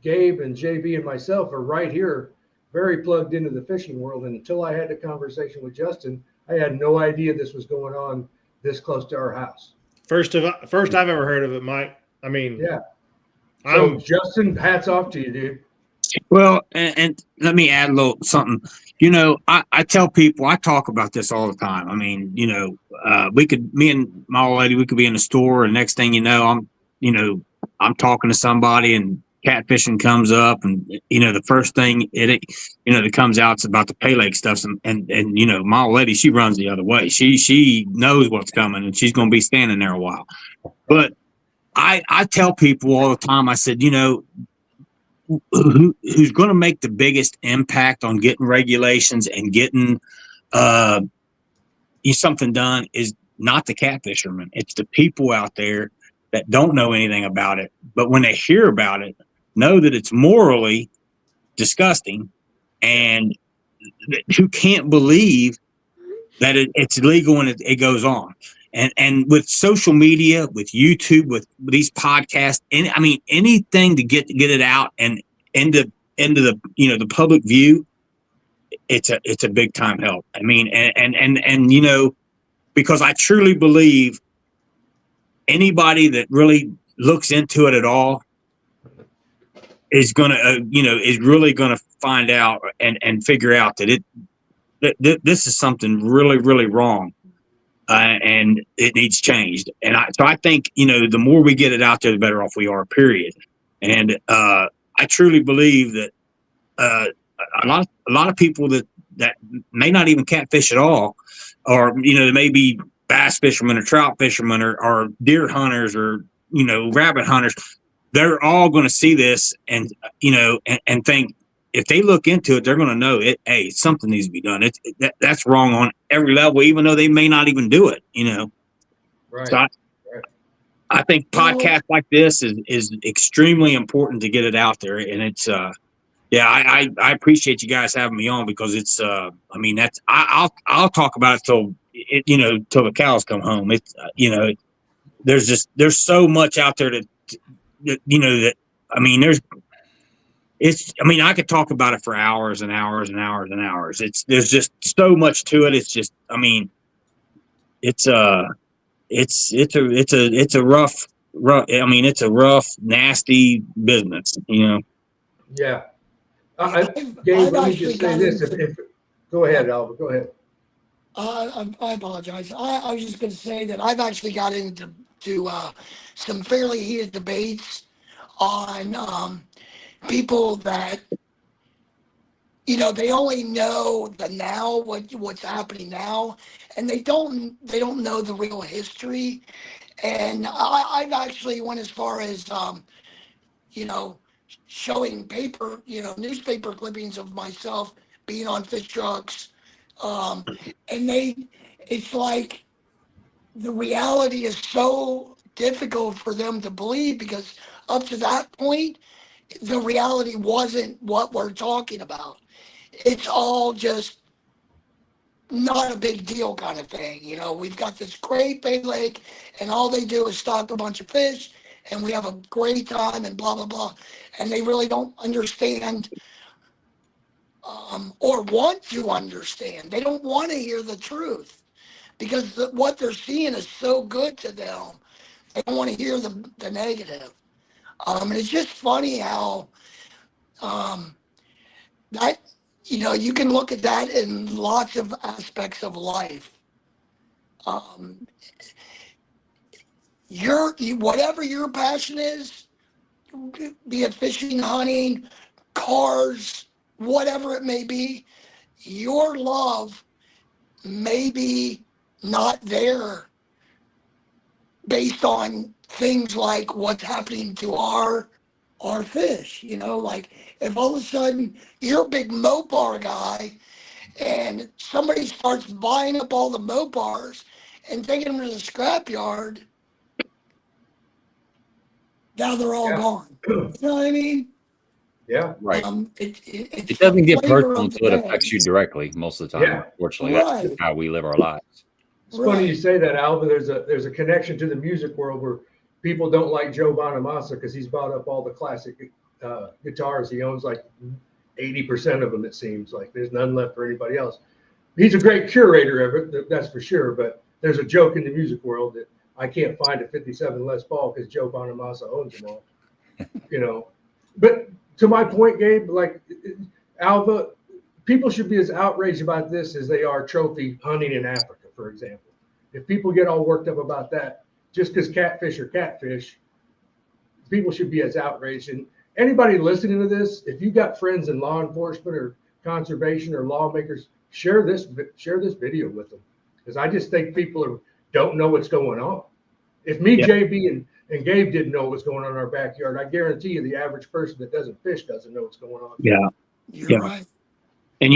Speaker 2: Gabe and JB and myself are right here, very plugged into the fishing world. And until I had a conversation with Justin, I had no idea this was going on this close to our house.
Speaker 3: First I've ever heard of it, Mike. I mean,
Speaker 2: yeah. So Justin, hats off to you, dude.
Speaker 4: Well, and let me add a little something. You know, I tell people, I talk about this all the time. I mean, you know, me and my old lady, we could be in the store, and next thing you know, I'm talking to somebody, and catfishing comes up, and you know, the first thing that comes out is about the pay lake stuff, and you know, my old lady, she runs the other way. She knows what's coming, and she's going to be standing there a while. But I tell people all the time, I said, you know, who's going to make the biggest impact on getting regulations and getting something done is not the catfishermen. It's the people out there that don't know anything about it, but when they hear about it, know that it's morally disgusting, and who can't believe that it's legal and it goes on. And with social media, with YouTube, with these podcasts, and I mean anything to get it out and into the the public view, it's a big time help. I mean, and you know, because I truly believe anybody that really looks into it at all is gonna is really gonna find out and figure out that this is something really, really wrong. And it needs changed. And so I think, you know, the more we get it out there, the better off we are, period. And I truly believe that a lot of people that may not even catfish at all, or, you know, they may be bass fishermen or trout fishermen or deer hunters or, you know, rabbit hunters. They're all going to see this and, you know, and think, if they look into it, they're going to know it. Hey, something needs to be done. That's wrong on every level, even though they may not even do it. You know,
Speaker 2: right?
Speaker 4: So I think podcasts like this is extremely important to get it out there, and it's I appreciate you guys having me on, because it's I mean, that's I'll talk about it till the cows come home. It's there's so much out there that I mean, I could talk about it for hours and hours and hours and hours. There's just so much to it. It's just, I mean, it's a rough, I mean, it's a rough, nasty business, you know?
Speaker 2: Yeah. Gabe, let me just say this. Go ahead, Albert, go ahead.
Speaker 5: I apologize. I was just going to say that I've actually got into some fairly heated debates on people that, you know, they only know the now, what's happening now, and they don't know the real history. And I've actually went as far as showing newspaper clippings of myself being on fish trucks, and it's like the reality is so difficult for them to believe, because up to that point, the reality wasn't what we're talking about. It's all just not a big deal kind of thing. You know, we've got this great Bay Lake, and all they do is stock a bunch of fish, and we have a great time, and blah, blah, blah. And they really don't understand or want to understand. They don't want to hear the truth, because what they're seeing is so good to them They don't want to hear the negative. And it's just funny how that, you can look at that in lots of aspects of life. Whatever your passion is, be it fishing, hunting, cars, whatever it may be, your love may be not there based on things like what's happening to our fish. Like if all of a sudden you're a big Mopar guy and somebody starts buying up all the Mopars and taking them to the scrapyard, now they're all gone. You know what I mean?
Speaker 2: Yeah.
Speaker 1: Right.
Speaker 5: It
Speaker 1: doesn't get
Speaker 5: flavor
Speaker 1: personal
Speaker 5: of the
Speaker 1: until it
Speaker 5: day.
Speaker 1: affects you directly most of the time.
Speaker 2: Yeah.
Speaker 1: Unfortunately,
Speaker 5: Right.
Speaker 1: that's how we live our lives.
Speaker 2: It's funny you say that, Alva. There's a connection to the music world where people don't like Joe Bonamassa because he's bought up all the classic guitars. He owns like 80% of them, it seems like. There's none left for anybody else. He's a great curator of it, that's for sure. But there's a joke in the music world that I can't find a 57 Les Paul because Joe Bonamassa owns them all. But to my point, Gabe, like Alva, people should be as outraged about this as they are trophy hunting in Africa, for example. If people get all worked up about that, just because catfish are catfish, people should be as outraged. And anybody listening to this, if you got friends in law enforcement or conservation or lawmakers, share this video with them, because I just think people don't know what's going on. If me, JB, and Gabe didn't know what's going on in our backyard, I guarantee you the average person that doesn't fish doesn't know what's going on.
Speaker 4: Yeah.
Speaker 5: You're right.
Speaker 4: And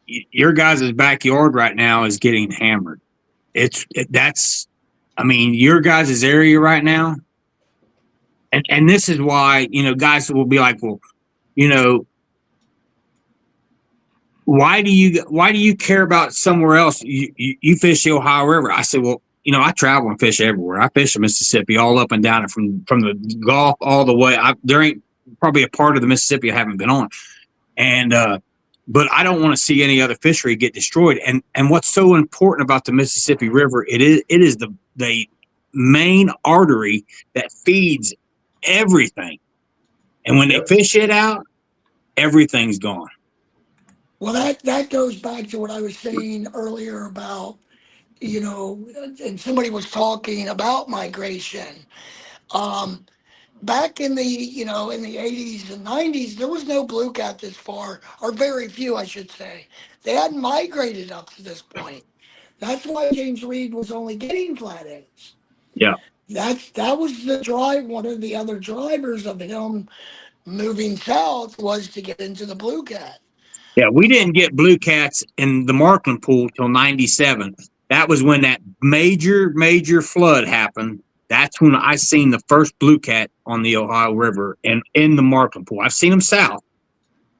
Speaker 4: your guys' backyard right now is getting hammered. Your guys' area right now. And this is why, guys will be like, well, why do you care about somewhere else? You fish the Ohio River. I said, well, I travel and fish everywhere. I fish the Mississippi all up and down it from the Gulf all the way. There ain't probably a part of the Mississippi I haven't been on. And, but I don't want to see any other fishery get destroyed. And what's so important about the Mississippi River, it is the main artery that feeds everything. And when they fish it out, everything's gone.
Speaker 5: Well, that goes back to what I was saying earlier about, and somebody was talking about migration. Back in the, in the 80s and 90s, there was no blue cat this far, or very few, I should say. They hadn't migrated up to this point. That's why James Reed was only getting flatheads.
Speaker 4: Yeah.
Speaker 5: That was the drive. One of the other drivers of him moving south was to get into the blue cat.
Speaker 4: Yeah, we didn't get blue cats in the Markland Pool till 97. That was when that major flood happened. That's when I seen the first blue cat on the Ohio River and in the Markland Pool. I've seen them south,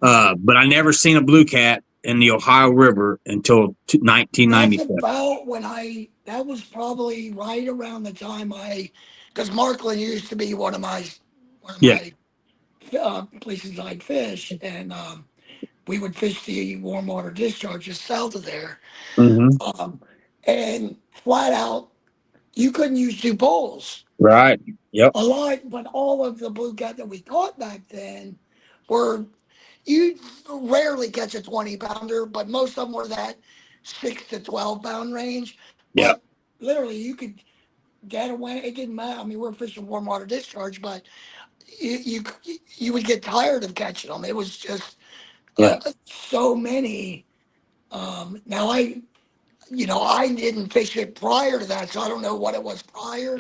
Speaker 4: but I never seen a blue cat in the Ohio River until 1997.
Speaker 5: That's about that was probably right around the time because Markland used to be one of my places I'd fish, and we would fish the warm water discharge just south of there.
Speaker 4: Mm-hmm.
Speaker 5: And flat out, you couldn't use two poles.
Speaker 4: Right. Yep.
Speaker 5: But all of the blue cat that we caught back then you rarely catch a 20-pounder, but most of them were that 6 to 12-pound range.
Speaker 4: Yeah.
Speaker 5: Literally, you could get away. It didn't matter. I mean, we're fishing warm water discharge, but you would get tired of catching them. It was just so many. Now I didn't fish it prior to that, so I don't know what it was prior,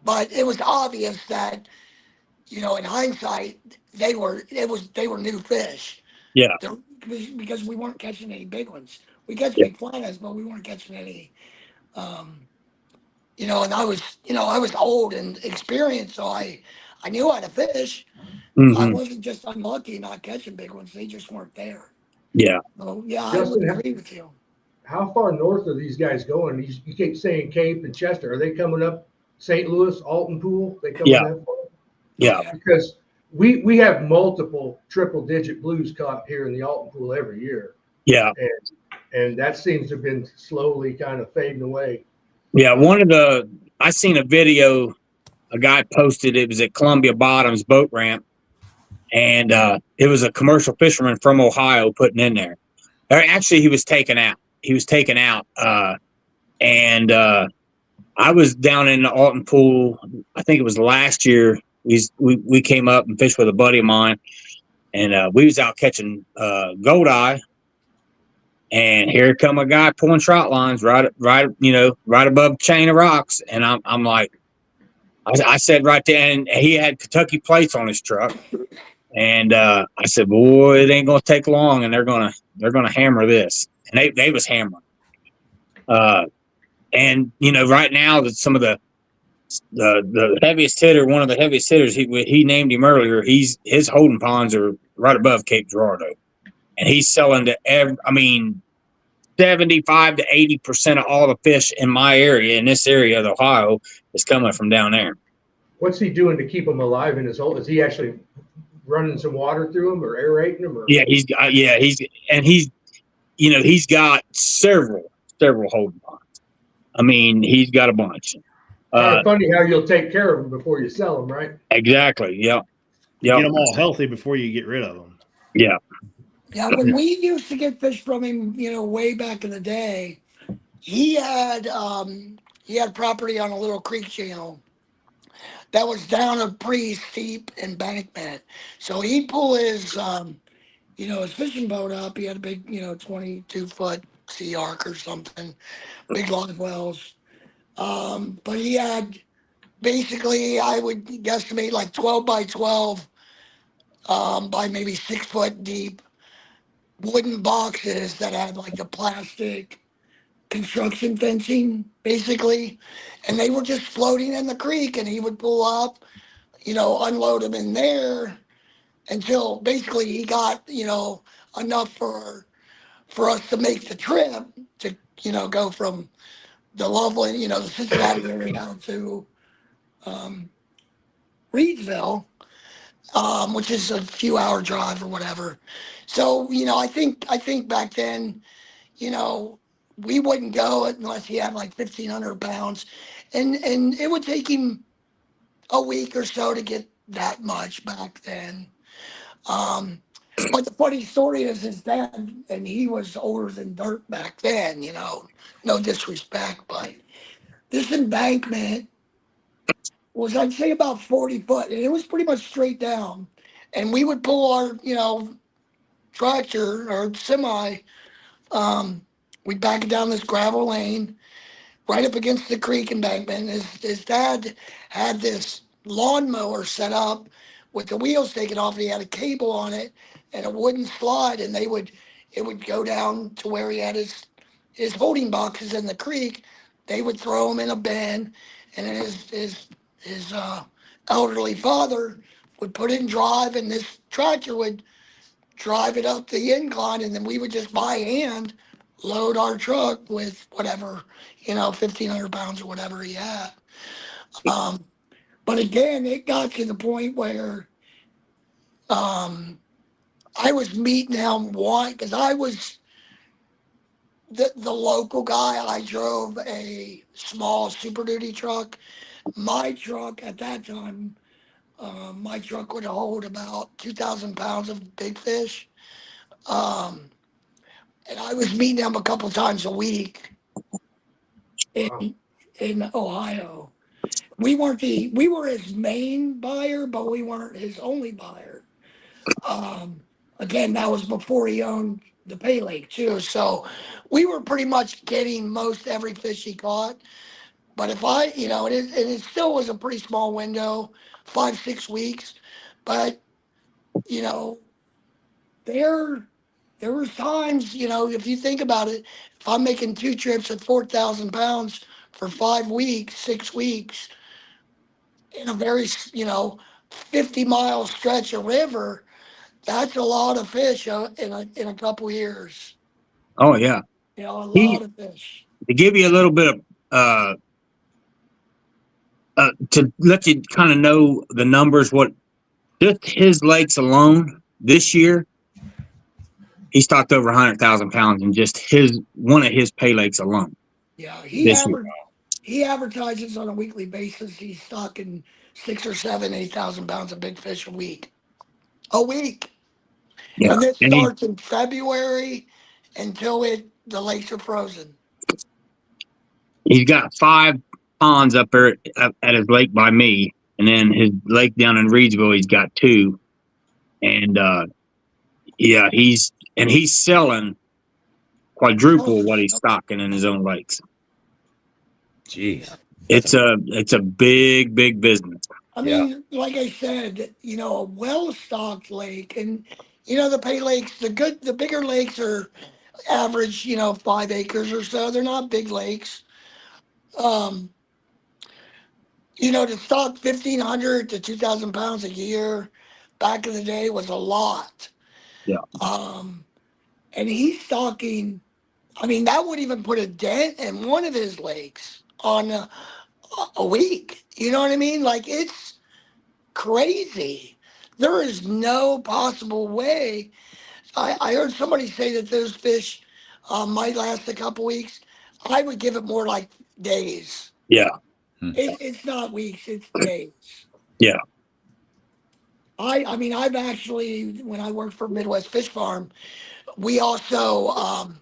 Speaker 5: but it was obvious that, in hindsight, they were new fish.
Speaker 4: Yeah.
Speaker 5: Because we weren't catching any big ones. We catch big flatheads, but we weren't catching any. And I was old and experienced, so I knew how to fish.
Speaker 4: Mm-hmm.
Speaker 5: I wasn't just unlucky not catching big ones; they just weren't there.
Speaker 4: Yeah.
Speaker 5: So I
Speaker 2: Justin,
Speaker 5: would agree with you.
Speaker 2: How far north are these guys going? You keep saying Cape and Chester. Are they coming up St. Louis, Alton Pool? They coming that far?
Speaker 4: Yeah.
Speaker 2: Because we have multiple triple-digit blues caught here in the Alton Pool every year.
Speaker 4: Yeah.
Speaker 2: And that seems to have been slowly kind of fading away.
Speaker 4: Yeah. I seen a video a guy posted, it was at Columbia Bottoms boat ramp, and it was a commercial fisherman from Ohio putting in there. Or actually, he was taken out. And I was down in the Alton Pool. I think it was last year. We came up and fished with a buddy of mine, and we was out catching goldeye. And here come a guy pulling trot lines right above the chain of rocks. And I'm like, I said right there, and he had Kentucky plates on his truck. And I said, boy, it ain't gonna take long, and they're gonna hammer this. And they was hammering. And right now that some of the heaviest hitter, one of the heaviest hitters, he named him earlier. His holding ponds are right above Cape Girardeau, and he's selling to 75 to 80% of all the fish in my area, in this area of Ohio, is coming from down there.
Speaker 2: What's he doing to keep them alive in his hole? Is he actually running some water through them or aerating them? Or?
Speaker 4: Yeah, he's got several holding ponds. I mean, he's got a bunch.
Speaker 2: Kind of funny how you'll take care of them before you sell them, right?
Speaker 4: Exactly. Yep.
Speaker 3: Get them all healthy before you get rid of them.
Speaker 4: Yeah.
Speaker 5: Yeah, when we used to get fish from him, way back in the day, he had property on a little creek channel that was down a pretty steep embankment. So he'd pull his his fishing boat up. He had a big, 22-foot sea arc or something, big live wells. But he had basically, I would guesstimate like 12 by 12 by maybe 6 foot deep wooden boxes that had like the plastic construction fencing, basically. And they were just floating in the creek, and he would pull up, unload them in there until basically he got, enough for us to make the trip to, go from the Loveland, the Cincinnati area down to Reedsville, which is a few hour drive or whatever. So, I think back then, we wouldn't go unless he had like 1,500 pounds, and it would take him a week or so to get that much back then. But the funny story is his dad, and he was older than dirt back then, no disrespect, but this embankment was, I'd say, about 40 foot, and it was pretty much straight down. And we would pull our, tractor or semi, we'd back it down this gravel lane right up against the creek embankment. His dad had this lawnmower set up with the wheels taken off, and he had a cable on it and a wooden slide, and it would go down to where he had his holding boxes in the creek. They would throw them in a bin, and then his elderly father would put it in drive, and this tractor would drive it up the incline, and then we would just by hand load our truck with whatever, 1,500 pounds or whatever he had. But again, it got to the point where I was meeting him because I was the local guy. I drove a small Super Duty truck. My truck at that time, my truck would hold about 2,000 pounds of big fish. And I was meeting him a couple times a week in Ohio. We were his main buyer, but we weren't his only buyer. Again, that was before he owned the Pay Lake too. So we were pretty much getting most every fish he caught. But if it still was a pretty small window, 5-6 weeks. But, there was times, if you think about it, if I'm making 2 trips at 4,000 pounds for 5 weeks, 6 weeks, in a very, 50-mile stretch of river, that's a lot of fish in a couple years.
Speaker 4: Oh yeah.
Speaker 5: A lot of fish.
Speaker 4: To give you a little bit of to let you kind of know the numbers, what just his lakes alone this year, he stocked over 100,000 pounds in just one of his pay lakes alone.
Speaker 5: Yeah, he he advertises on a weekly basis. He's stocking 6 or 7, 8,000 pounds of big fish a week.
Speaker 4: Yeah.
Speaker 5: And this
Speaker 4: And
Speaker 5: starts in February until the lakes are frozen.
Speaker 4: he's got 5 ponds up there at his lake by me. And then his lake down in Reedsville, he's got 2. And yeah, he's selling quadruple what he's stocking in his own lakes.
Speaker 1: Jeez.
Speaker 4: It's a big business.
Speaker 5: I mean, like I said, a well-stocked lake, and the pay lakes, the bigger lakes are average, 5 acres or so. They're not big lakes. To stock 1,500 to 2,000 pounds a year back in the day was a lot.
Speaker 4: Yeah.
Speaker 5: And he's stocking. I mean, that would even put a dent in one of his lakes on a week. You know what I mean? Like, it's crazy. There is no possible way. I heard somebody say that those fish might last a couple weeks. I would give it more like days.
Speaker 4: Yeah.
Speaker 5: It's not weeks, it's days.
Speaker 4: Yeah.
Speaker 5: I mean, I've actually, when I worked for Midwest Fish Farm, we also,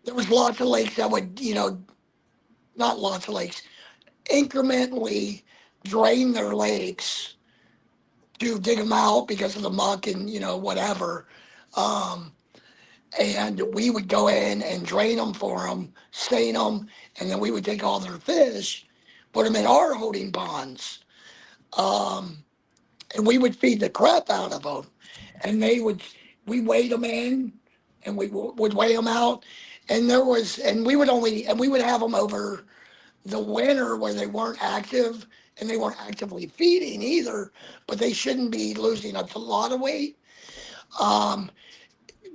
Speaker 5: there was lots of lakes that would, not lots of lakes, incrementally drain their lakes to dig them out because of the muck and, whatever. And we would go in and drain them for them, stain them, and then we would take all their fish, put them in our holding ponds. And we would feed the crap out of them. And we weighed them in and we would weigh them out. And we would have them over the winter where they weren't active and they weren't actively feeding either, but they shouldn't be losing a lot of weight.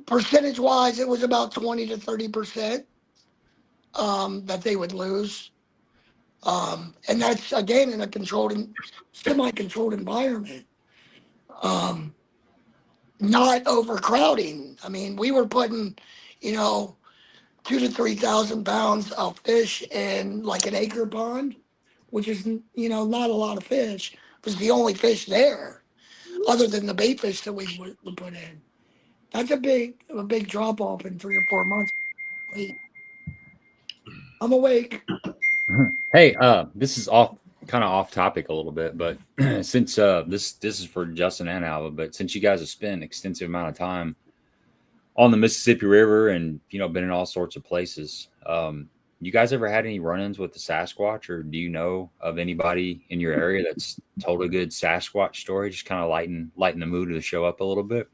Speaker 5: Percentage wise, it was about 20 to 30% that they would lose. And that's, again, in a semi-controlled environment. Not overcrowding. I mean, we were putting, 2,000 to 3,000 pounds of fish in like an acre pond, which is, not a lot of fish. It was the only fish there, other than the bait fish that we would put in. That's a big drop off in 3 or 4 months. I'm awake.
Speaker 1: Hey, this is kind of off topic a little bit, but since this is for Justin and Alva, but since you guys have spent an extensive amount of time on the Mississippi River and been in all sorts of places, you guys ever had any run-ins with the Sasquatch, or do you know of anybody in your area that's told a good Sasquatch story? Just kind of lighten the mood of the show up a little bit.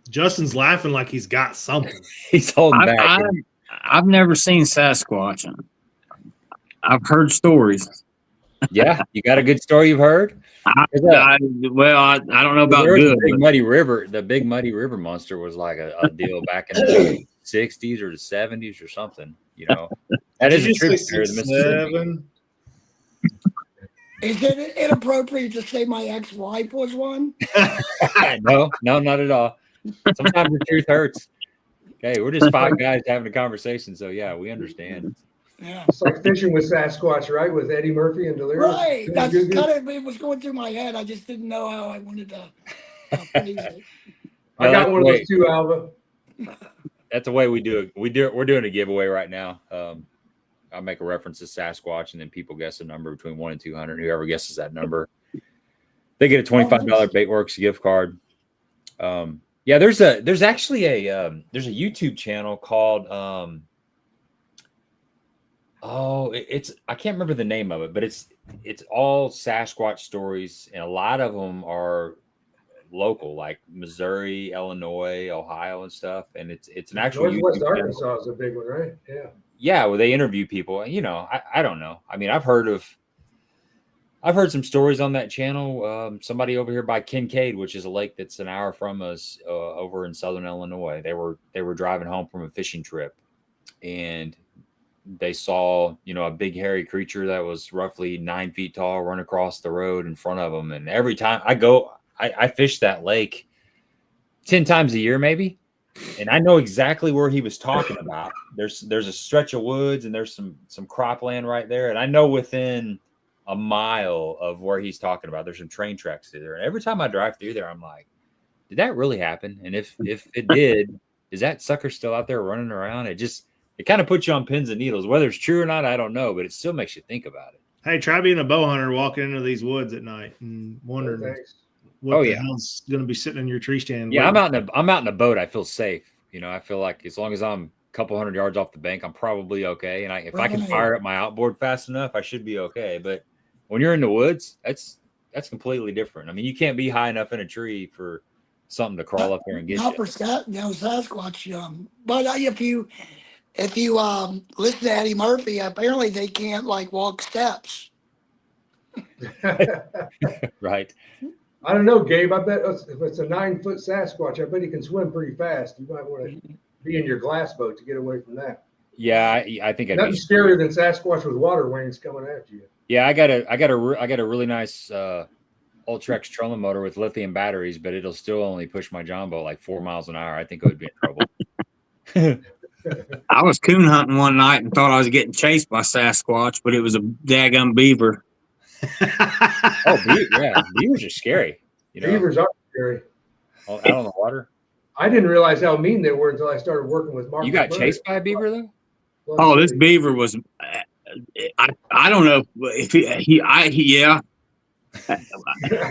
Speaker 3: Justin's laughing like he's got something.
Speaker 1: He's holding back.
Speaker 4: I've never seen Sasquatch. I've heard stories.
Speaker 1: Yeah, you got a good story you've heard?
Speaker 4: I don't know about good.
Speaker 1: The Big Muddy River monster was like a deal back in the 60s or the 70s or something. That is a tributary to the Mississippi.
Speaker 5: Is it inappropriate to say my ex-wife was one?
Speaker 1: No, not at all. Sometimes the truth hurts. Okay, we're just 5 guys having a conversation, so yeah, we understand.
Speaker 5: Yeah,
Speaker 2: it's like fishing with Sasquatch, right? With Eddie Murphy and Delirious.
Speaker 5: Right, that's kind of, it was going through my head. I just didn't know how I wanted to phrase it.
Speaker 2: I got one of those too, Alva.
Speaker 1: That's the way we do it. We're doing a giveaway right now. I'll make a reference to Sasquatch, and then people guess a number between 1 and 200. Whoever guesses that number, they get a $25 Baitworks gift card. Yeah, there's actually a YouTube channel called I can't remember the name of it, but it's all Sasquatch stories, and a lot of them are local, like Missouri, Illinois, Ohio, and stuff. And it's an actual
Speaker 2: Northwest Arkansas is a big one, right?
Speaker 1: Yeah, well, they interview people. I don't know. I mean, I've heard some stories on that channel. Somebody over here by Kincaid, which is a lake that's an hour from us, over in southern Illinois. They were driving home from a fishing trip, and they saw, a big hairy creature that was roughly 9 feet tall run across the road in front of them. And every time I fish that lake 10 times a year, maybe. and I know exactly where he was talking about. There's a stretch of woods and there's some cropland right there, and I know within a mile of where he's talking about, there's some train tracks through there. And every time I drive through there, I'm like, did that really happen? And if it did, is that sucker still out there running around? It kind of puts you on pins and needles. Whether it's true or not, I don't know, but it still makes you think about it.
Speaker 3: Hey, try being a bow hunter walking into these woods at night and wondering what the hell's going to be sitting in your tree stand.
Speaker 1: Yeah, I'm out in a boat. I feel safe. You know, I feel like as long as I'm a couple hundred yards off the bank, I'm probably okay. And if I can fire up my outboard fast enough, I should be okay. But when you're in the woods, that's completely different. I mean, you can't be high enough in a tree for something to crawl up there and get you.
Speaker 5: Not for Sasquatch. But if you listen to Eddie Murphy, apparently they can't like walk steps.
Speaker 1: Right.
Speaker 2: I don't know, Gabe. I bet if it's a 9-foot Sasquatch, I bet he can swim pretty fast. You might want to be in your glass boat to get away from that.
Speaker 1: Yeah, I think
Speaker 2: nothing scarier than Sasquatch with water wings coming after you.
Speaker 1: Yeah, I got a really nice Ultrex trolling motor with lithium batteries, but it'll still only push my John boat like 4 miles an hour. I think I would be in trouble.
Speaker 4: I was coon hunting one night and thought I was getting chased by Sasquatch, but it was a daggum beaver.
Speaker 1: Yeah, beavers are scary. You know?
Speaker 2: Beavers are scary.
Speaker 1: Out on the water.
Speaker 2: I didn't realize how mean they were until I started working with Mark.
Speaker 1: You got chased by a beaver though?
Speaker 4: Oh, this beaver was. I don't know if yeah.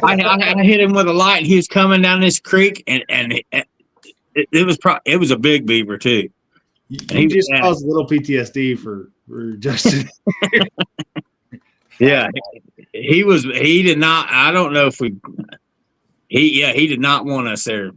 Speaker 4: I hit him with a light, and he was coming down this creek, and it was a big beaver too.
Speaker 3: He just caused a little PTSD for Justin.
Speaker 4: Yeah, he did not. I don't know if he did not want us there.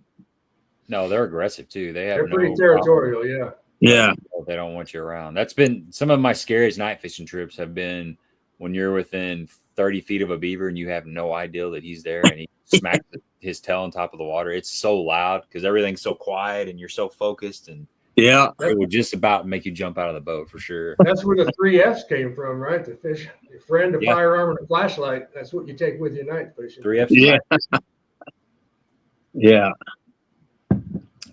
Speaker 1: No, they're aggressive too.
Speaker 2: They're pretty territorial. Yeah.
Speaker 4: Yeah.
Speaker 1: They don't want you around. That's been some of my scariest night fishing trips have been when you're within 30 feet of a beaver and you have no idea that he's there and he smacks his tail on top of the water. It's so loud because everything's so quiet and you're so focused, and
Speaker 4: yeah,
Speaker 1: it would just about make you jump out of the boat for sure.
Speaker 2: That's where the 3 F's came from, right? The fish, a friend, a firearm, and a flashlight. That's what you take with you night fishing.
Speaker 1: 3 F's.
Speaker 4: Yeah. Yeah.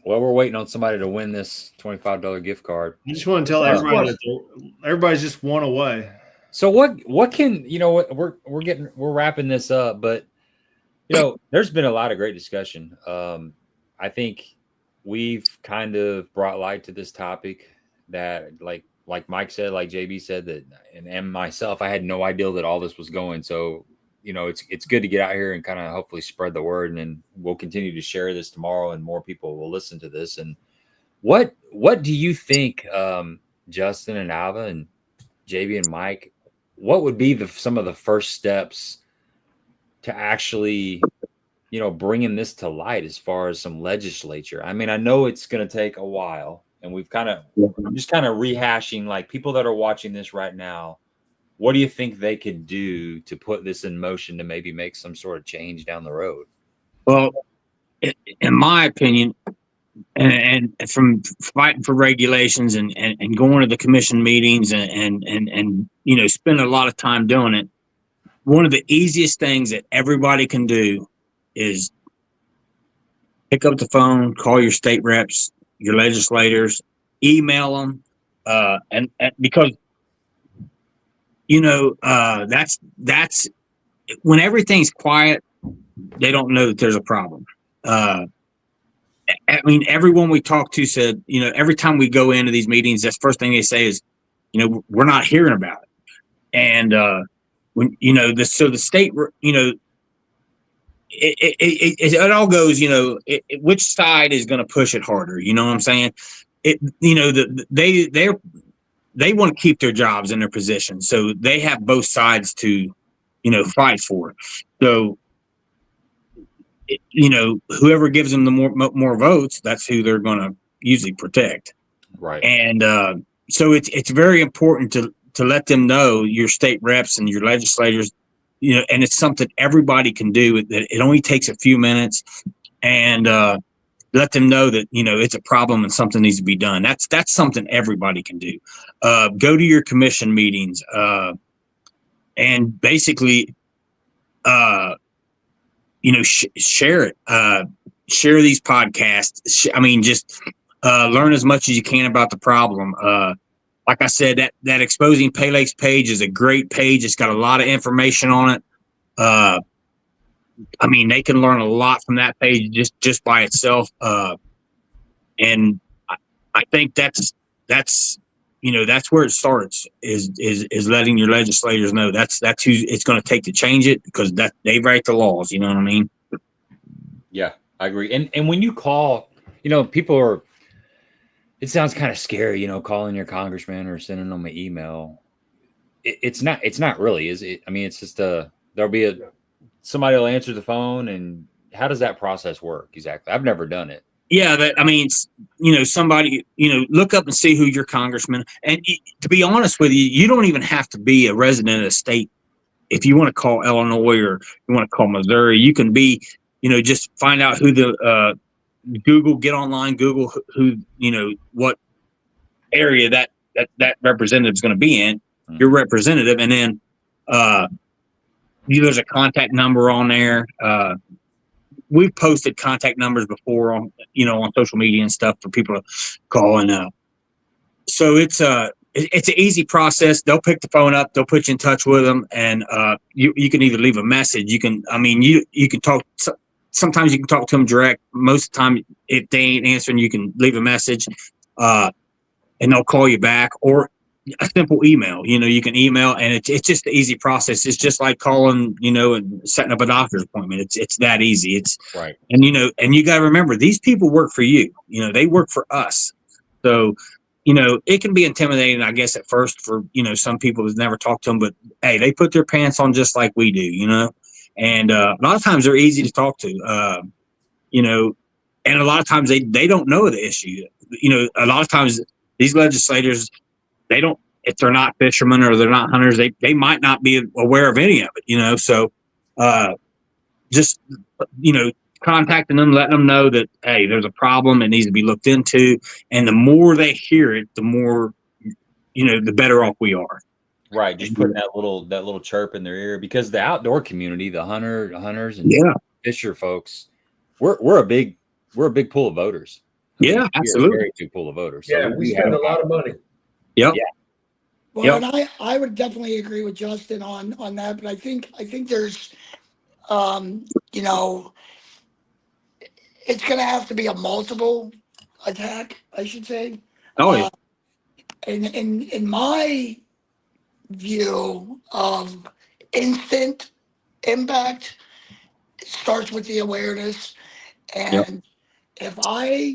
Speaker 1: Well, we're waiting on somebody to win this $25 gift card.
Speaker 3: I just want to tell everybody that everybody's just one away.
Speaker 1: So what can, we're wrapping this up, but there's been a lot of great discussion. I think we've kind of brought light to this topic that like Mike said, like JB said, that and myself, I had no idea that all this was going. So, it's good to get out here and kind of hopefully spread the word, and then we'll continue to share this tomorrow and more people will listen to this. And what do you think, Justin and Alva and JB and Mike, what would be some of the first steps to actually, bringing this to light as far as some legislature? I mean, I know it's going to take a while, and I'm just kind of rehashing, like, people that are watching this right now, what do you think they could do to put this in motion to maybe make some sort of change down the road?
Speaker 4: Well, in my opinion, and from fighting for regulations and going to the commission meetings and spending a lot of time doing it, one of the easiest things that everybody can do is pick up the phone, call your state reps, your legislators, email them, and because that's when everything's quiet, they don't know that there's a problem. I mean, everyone we talked to said, every time we go into these meetings, that's the first thing they say is, we're not hearing about it. And when the state, it all goes, which side is going to push it harder? You know what I'm saying? They want to keep their jobs in their position, so they have both sides to, fight for. So, whoever gives them the more votes, that's who they're going to usually protect.
Speaker 1: Right.
Speaker 4: And so it's very important to let them know, your state reps and your legislators, and it's something everybody can do. That it only takes a few minutes, and let them know that it's a problem and something needs to be done. That's something everybody can do. Go to your commission meetings, and basically, share it. Share these podcasts. Learn as much as you can about the problem. Like I said, that Exposing Pay Lakes page is a great page. It's got a lot of information on it. I mean, they can learn a lot from that page just by itself. And I think that's where it starts is letting your legislators know that's who it's going to take to change it, because that they write the laws. You know what I mean?
Speaker 1: Yeah, I agree. And when you call, people are, it sounds kind of scary, calling your congressman or sending them an email. It's not really, is it? I mean, it's just there'll be somebody will answer the phone, and how does that process work exactly? I've never done it.
Speaker 4: Yeah, somebody, look up and see who your congressman. And to be honest with you, you don't even have to be a resident of the state. If you want to call Illinois or you want to call Missouri, you can be, just find out who the get online, Google who, what area that representative is going to be in, your representative, and then there's a contact number on there. We've posted contact numbers before on social media and stuff for people to call, and so it's an easy process. They'll pick the phone up, they'll put you in touch with them, and you can either leave a message. You can talk. Sometimes you can talk to them direct. Most of the time, if they ain't answering, you can leave a message, and they'll call you back, or a simple email. You can email, and it's just the easy process. It's just like calling, and setting up a doctor's appointment. It's that easy. It's
Speaker 1: right.
Speaker 4: And and you got to remember, these people work for you. They work for us. So, it can be intimidating, I guess, at first for some people who's never talked to them. But hey, they put their pants on just like we do. And a lot of times they're easy to talk to. And a lot of times they don't know the issue. A lot of times these legislators, they don't, if they're not fishermen or they're not hunters, they might not be aware of any of it, so just contacting them, letting them know that, hey, there's a problem, it needs to be looked into, and the more they hear it, the more the better off we are.
Speaker 1: Right, just putting that little chirp in their ear, because the outdoor community, the hunters and fisher folks, we're a big pool of voters.
Speaker 4: Absolutely,
Speaker 1: very big pool of voters.
Speaker 2: So we spend a lot of money.
Speaker 4: Yep.
Speaker 1: Yeah.
Speaker 5: Well, and I would definitely agree with Justin on that, but I think there's, it's going to have to be a multiple attack, I should say.
Speaker 4: Oh, yeah.
Speaker 5: In my view of instant impact, it starts with the awareness. And if I'm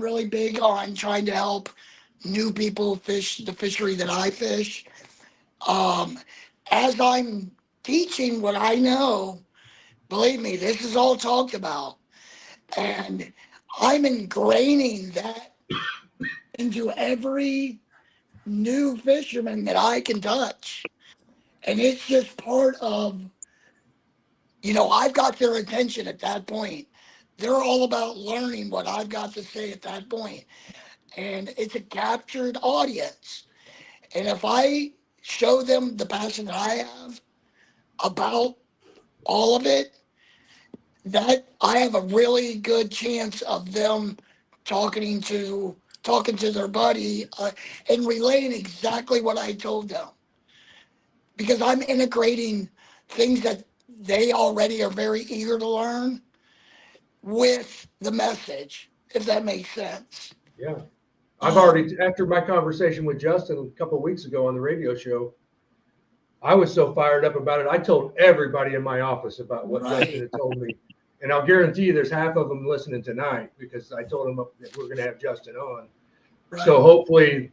Speaker 5: really big on trying to help new people fish the fishery that I fish. As I'm teaching what I know, believe me, this is all talked about. And I'm ingraining that into every new fisherman that I can touch. And it's just part of, I've got their attention at that point. They're all about learning what I've got to say at that point. And it's a captured audience. And if I show them the passion that I have about all of it, that I have a really good chance of them talking to their buddy and relaying exactly what I told them. Because I'm integrating things that they already are very eager to learn with the message, if that makes sense.
Speaker 2: Yeah. I've already, after my conversation with Justin a couple of weeks ago on the radio show, I was so fired up about it. I told everybody in my office about what Justin had told me. And I'll guarantee you there's half of them listening tonight, because I told them that we're going to have Justin on. Right. So hopefully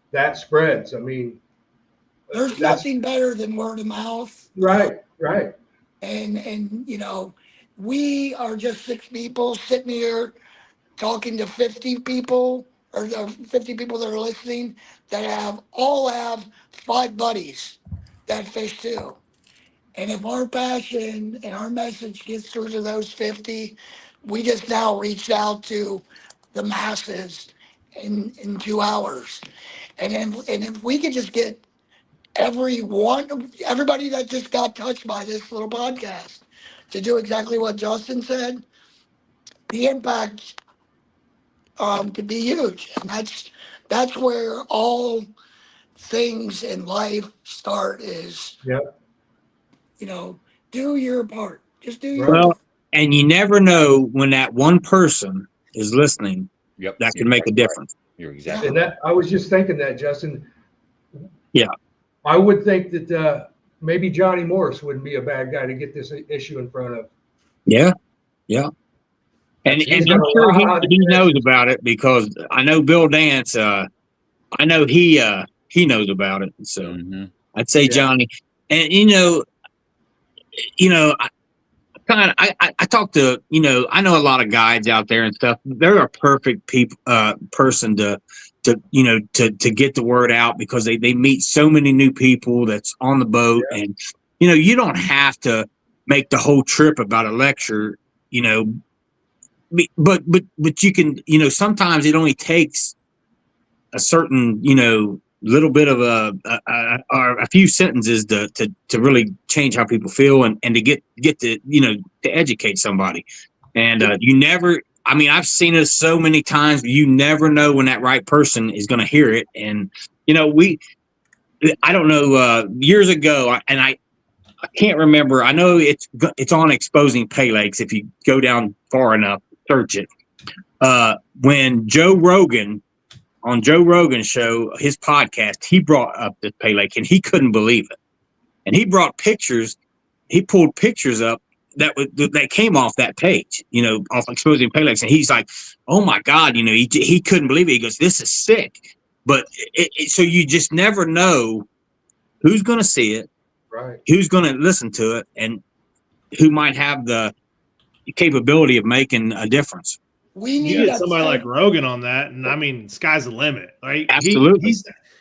Speaker 2: that spreads. I mean,
Speaker 5: there's nothing better than word of mouth.
Speaker 2: Right.
Speaker 5: And we are just 6 people sitting here talking to 50 people, or 50 people that are listening, that all have 5 buddies that fish too. And if our passion and our message gets through to those 50, we just now reached out to the masses in 2 hours. And if we could just get everybody that just got touched by this little podcast to do exactly what Justin said, the impact could be huge. And that's where all things in life start is,
Speaker 2: Yep.
Speaker 5: you know, do your part. Just do your
Speaker 2: Right.
Speaker 4: Well,
Speaker 5: part.
Speaker 4: and you never know when that one person is listening.
Speaker 1: Yep.
Speaker 4: That can make a difference.
Speaker 1: You're exactly
Speaker 2: And that I was just thinking that, Justin.
Speaker 4: Yeah.
Speaker 2: I would think that maybe Johnny Morris wouldn't be a bad guy to get this issue in front of.
Speaker 4: Yeah. Yeah. And
Speaker 2: He's
Speaker 4: I'm
Speaker 2: got a
Speaker 4: sure
Speaker 2: lot of
Speaker 4: he knows
Speaker 2: connections.
Speaker 4: about it because I know Bill Dance. I know he knows about it. So
Speaker 1: Mm-hmm.
Speaker 4: I'd say
Speaker 2: Yeah.
Speaker 4: Johnny. And I talk to, I know a lot of guides out there and stuff. They're a perfect person to get the word out because they meet so many new people that's on the boat.
Speaker 2: Yeah.
Speaker 4: And, you don't have to make the whole trip about a lecture, but you can, sometimes it only takes a certain, little bit of a few sentences to really change how people feel and to get to, to educate somebody. And you never, I've seen it so many times, you never know when that right person is going to hear it. And, I don't know, years ago, and I can't remember. I know it's on Exposing Pay Lakes. If you go down far enough, search it. When Joe Rogan, on Joe Rogan's show, his podcast, he brought up the Pay Lake and he couldn't believe it. And he brought pictures. He pulled pictures up that came off that page, off Exposing Pay Lakes. And he's like, "Oh my God!" He couldn't believe it. He goes, "This is sick." But so you just never know who's going to see it,
Speaker 2: Right.
Speaker 4: who's going to listen to it, and who might have the capability of making a difference.
Speaker 5: We need
Speaker 3: You get
Speaker 5: that
Speaker 3: somebody
Speaker 5: same-
Speaker 3: like Rogan on that, and sky's the limit. Right?
Speaker 4: Absolutely.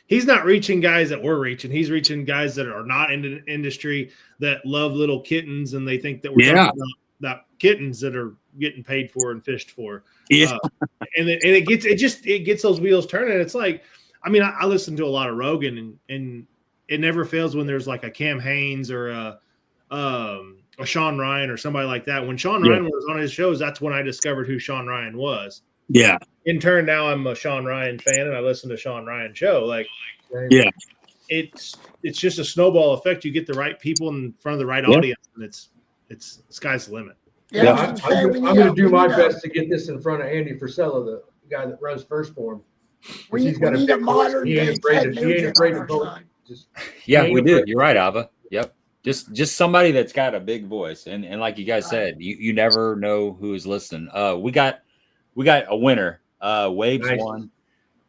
Speaker 3: He's not reaching guys that we're reaching. He's reaching guys that are not in the industry that love little kittens, and they think that we're talking about kittens that are getting paid for and fished for.
Speaker 4: Yeah.
Speaker 3: And it gets those wheels turning. It's like, I listen to a lot of Rogan, and it never fails when there's like a Cam Haynes or a Sean Ryan or somebody like that. When Sean Ryan was on his shows, that's when I discovered who Sean Ryan was.
Speaker 4: Yeah.
Speaker 3: In turn, now I'm a Sean Ryan fan and I listen to Sean Ryan show. Like,
Speaker 4: yeah,
Speaker 3: it's just a snowball effect. You get the right people in front of the right audience, and it's sky's the limit.
Speaker 5: Yeah,
Speaker 2: I'm going to do my best to get this in front of Andy Frisella, the guy that runs First Form.
Speaker 5: We
Speaker 2: He's got
Speaker 5: need a modern
Speaker 2: he ain't
Speaker 5: day
Speaker 2: afraid to
Speaker 5: vote.
Speaker 1: Yeah, we do. You're right, Ava. Yep. Just somebody that's got a big voice. And like you guys said, you never know who is listening. We got a winner. Waves won.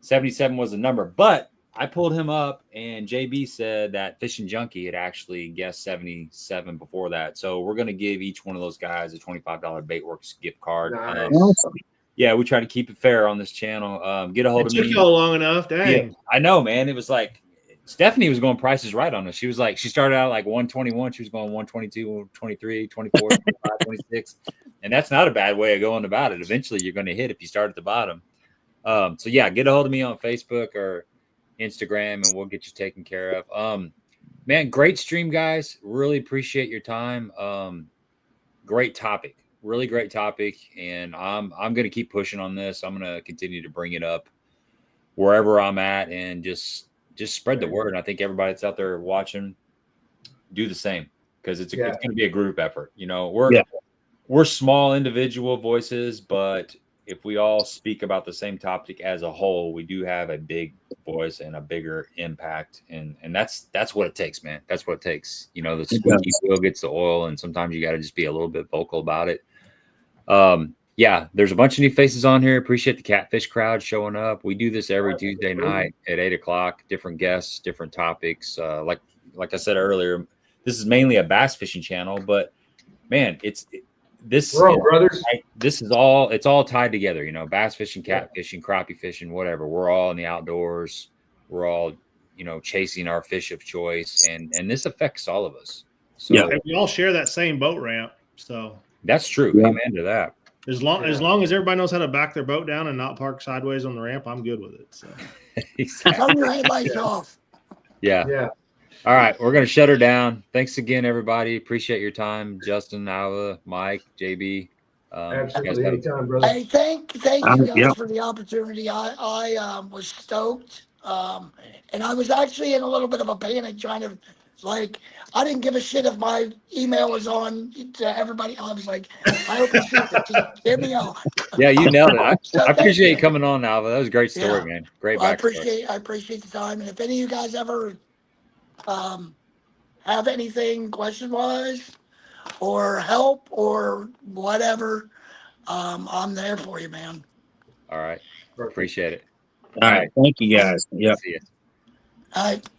Speaker 1: 77 was the number, but I pulled him up and JB said that Fishing Junkie had actually guessed 77 before that. So we're going to give each one of those guys a $25 Baitworks gift card.
Speaker 2: Nice.
Speaker 1: Yeah, we try to keep it fair on this channel. Get a hold of me.
Speaker 3: It took y'all long enough. Dang.
Speaker 1: Yeah, I know, man. It was like Stephanie was going prices right on us. She was like, she started out like 121. She was going 122, 23, 24, 25, 26. And that's not a bad way of going about it. Eventually you're going to hit if you start at the bottom. So yeah, get a hold of me on Facebook or Instagram and we'll get you taken care of. Man, great stream, guys. Really appreciate your time. Great topic. Really great topic. And I'm going to keep pushing on this. I'm going to continue to bring it up wherever I'm at and just spread the word. And I think everybody that's out there watching, do the same because it's going to be a group effort. We're small individual voices, but if we all speak about the same topic as a whole, we do have a big voice and a bigger impact. And that's what it takes, man. That's what it takes. The squeaky wheel gets the oil, and sometimes you got to just be a little bit vocal about it. Yeah, there's a bunch of new faces on here. Appreciate the Catfish crowd showing up. We do this every Tuesday night at 8:00. Different guests, different topics. Like I said earlier, this is mainly a bass fishing channel, but man, this is all tied together. Bass fishing, catfishing, crappie fishing, whatever. We're all in the outdoors. We're all chasing our fish of choice, and this affects all of us. So
Speaker 3: and we all share that same boat ramp. So
Speaker 1: that's true.
Speaker 4: Yeah.
Speaker 1: Amen to that.
Speaker 3: As long as everybody knows how to back their boat down and not park sideways on the ramp, I'm good with it. So
Speaker 5: Turn your headlights off.
Speaker 1: Yeah. All right, we're gonna shut her down. Thanks again, everybody. Appreciate your time, Justin, Alva, Mike, JB.
Speaker 2: Absolutely, anytime, brother.
Speaker 5: Hey, thank you guys
Speaker 4: Yep.
Speaker 5: for the opportunity. I was stoked, and I was actually in a little bit of a panic trying to, like, I didn't give a shit if my email was on to everybody. I was like, I hope he sees it. Just get me on.
Speaker 1: Yeah, you nailed it.
Speaker 5: So
Speaker 1: I
Speaker 5: thank
Speaker 1: appreciate you
Speaker 5: you.
Speaker 1: coming on, Alva. That was a great story,
Speaker 5: Yeah.
Speaker 1: man. Great
Speaker 5: Well, I
Speaker 1: backstory.
Speaker 5: appreciate the time. And if any of you guys ever have anything question-wise or help or whatever, I'm there for you, man.
Speaker 1: All right.
Speaker 2: Perfect.
Speaker 1: Appreciate it.
Speaker 4: All right. Thank you guys. Yep.
Speaker 1: See ya.
Speaker 5: All right.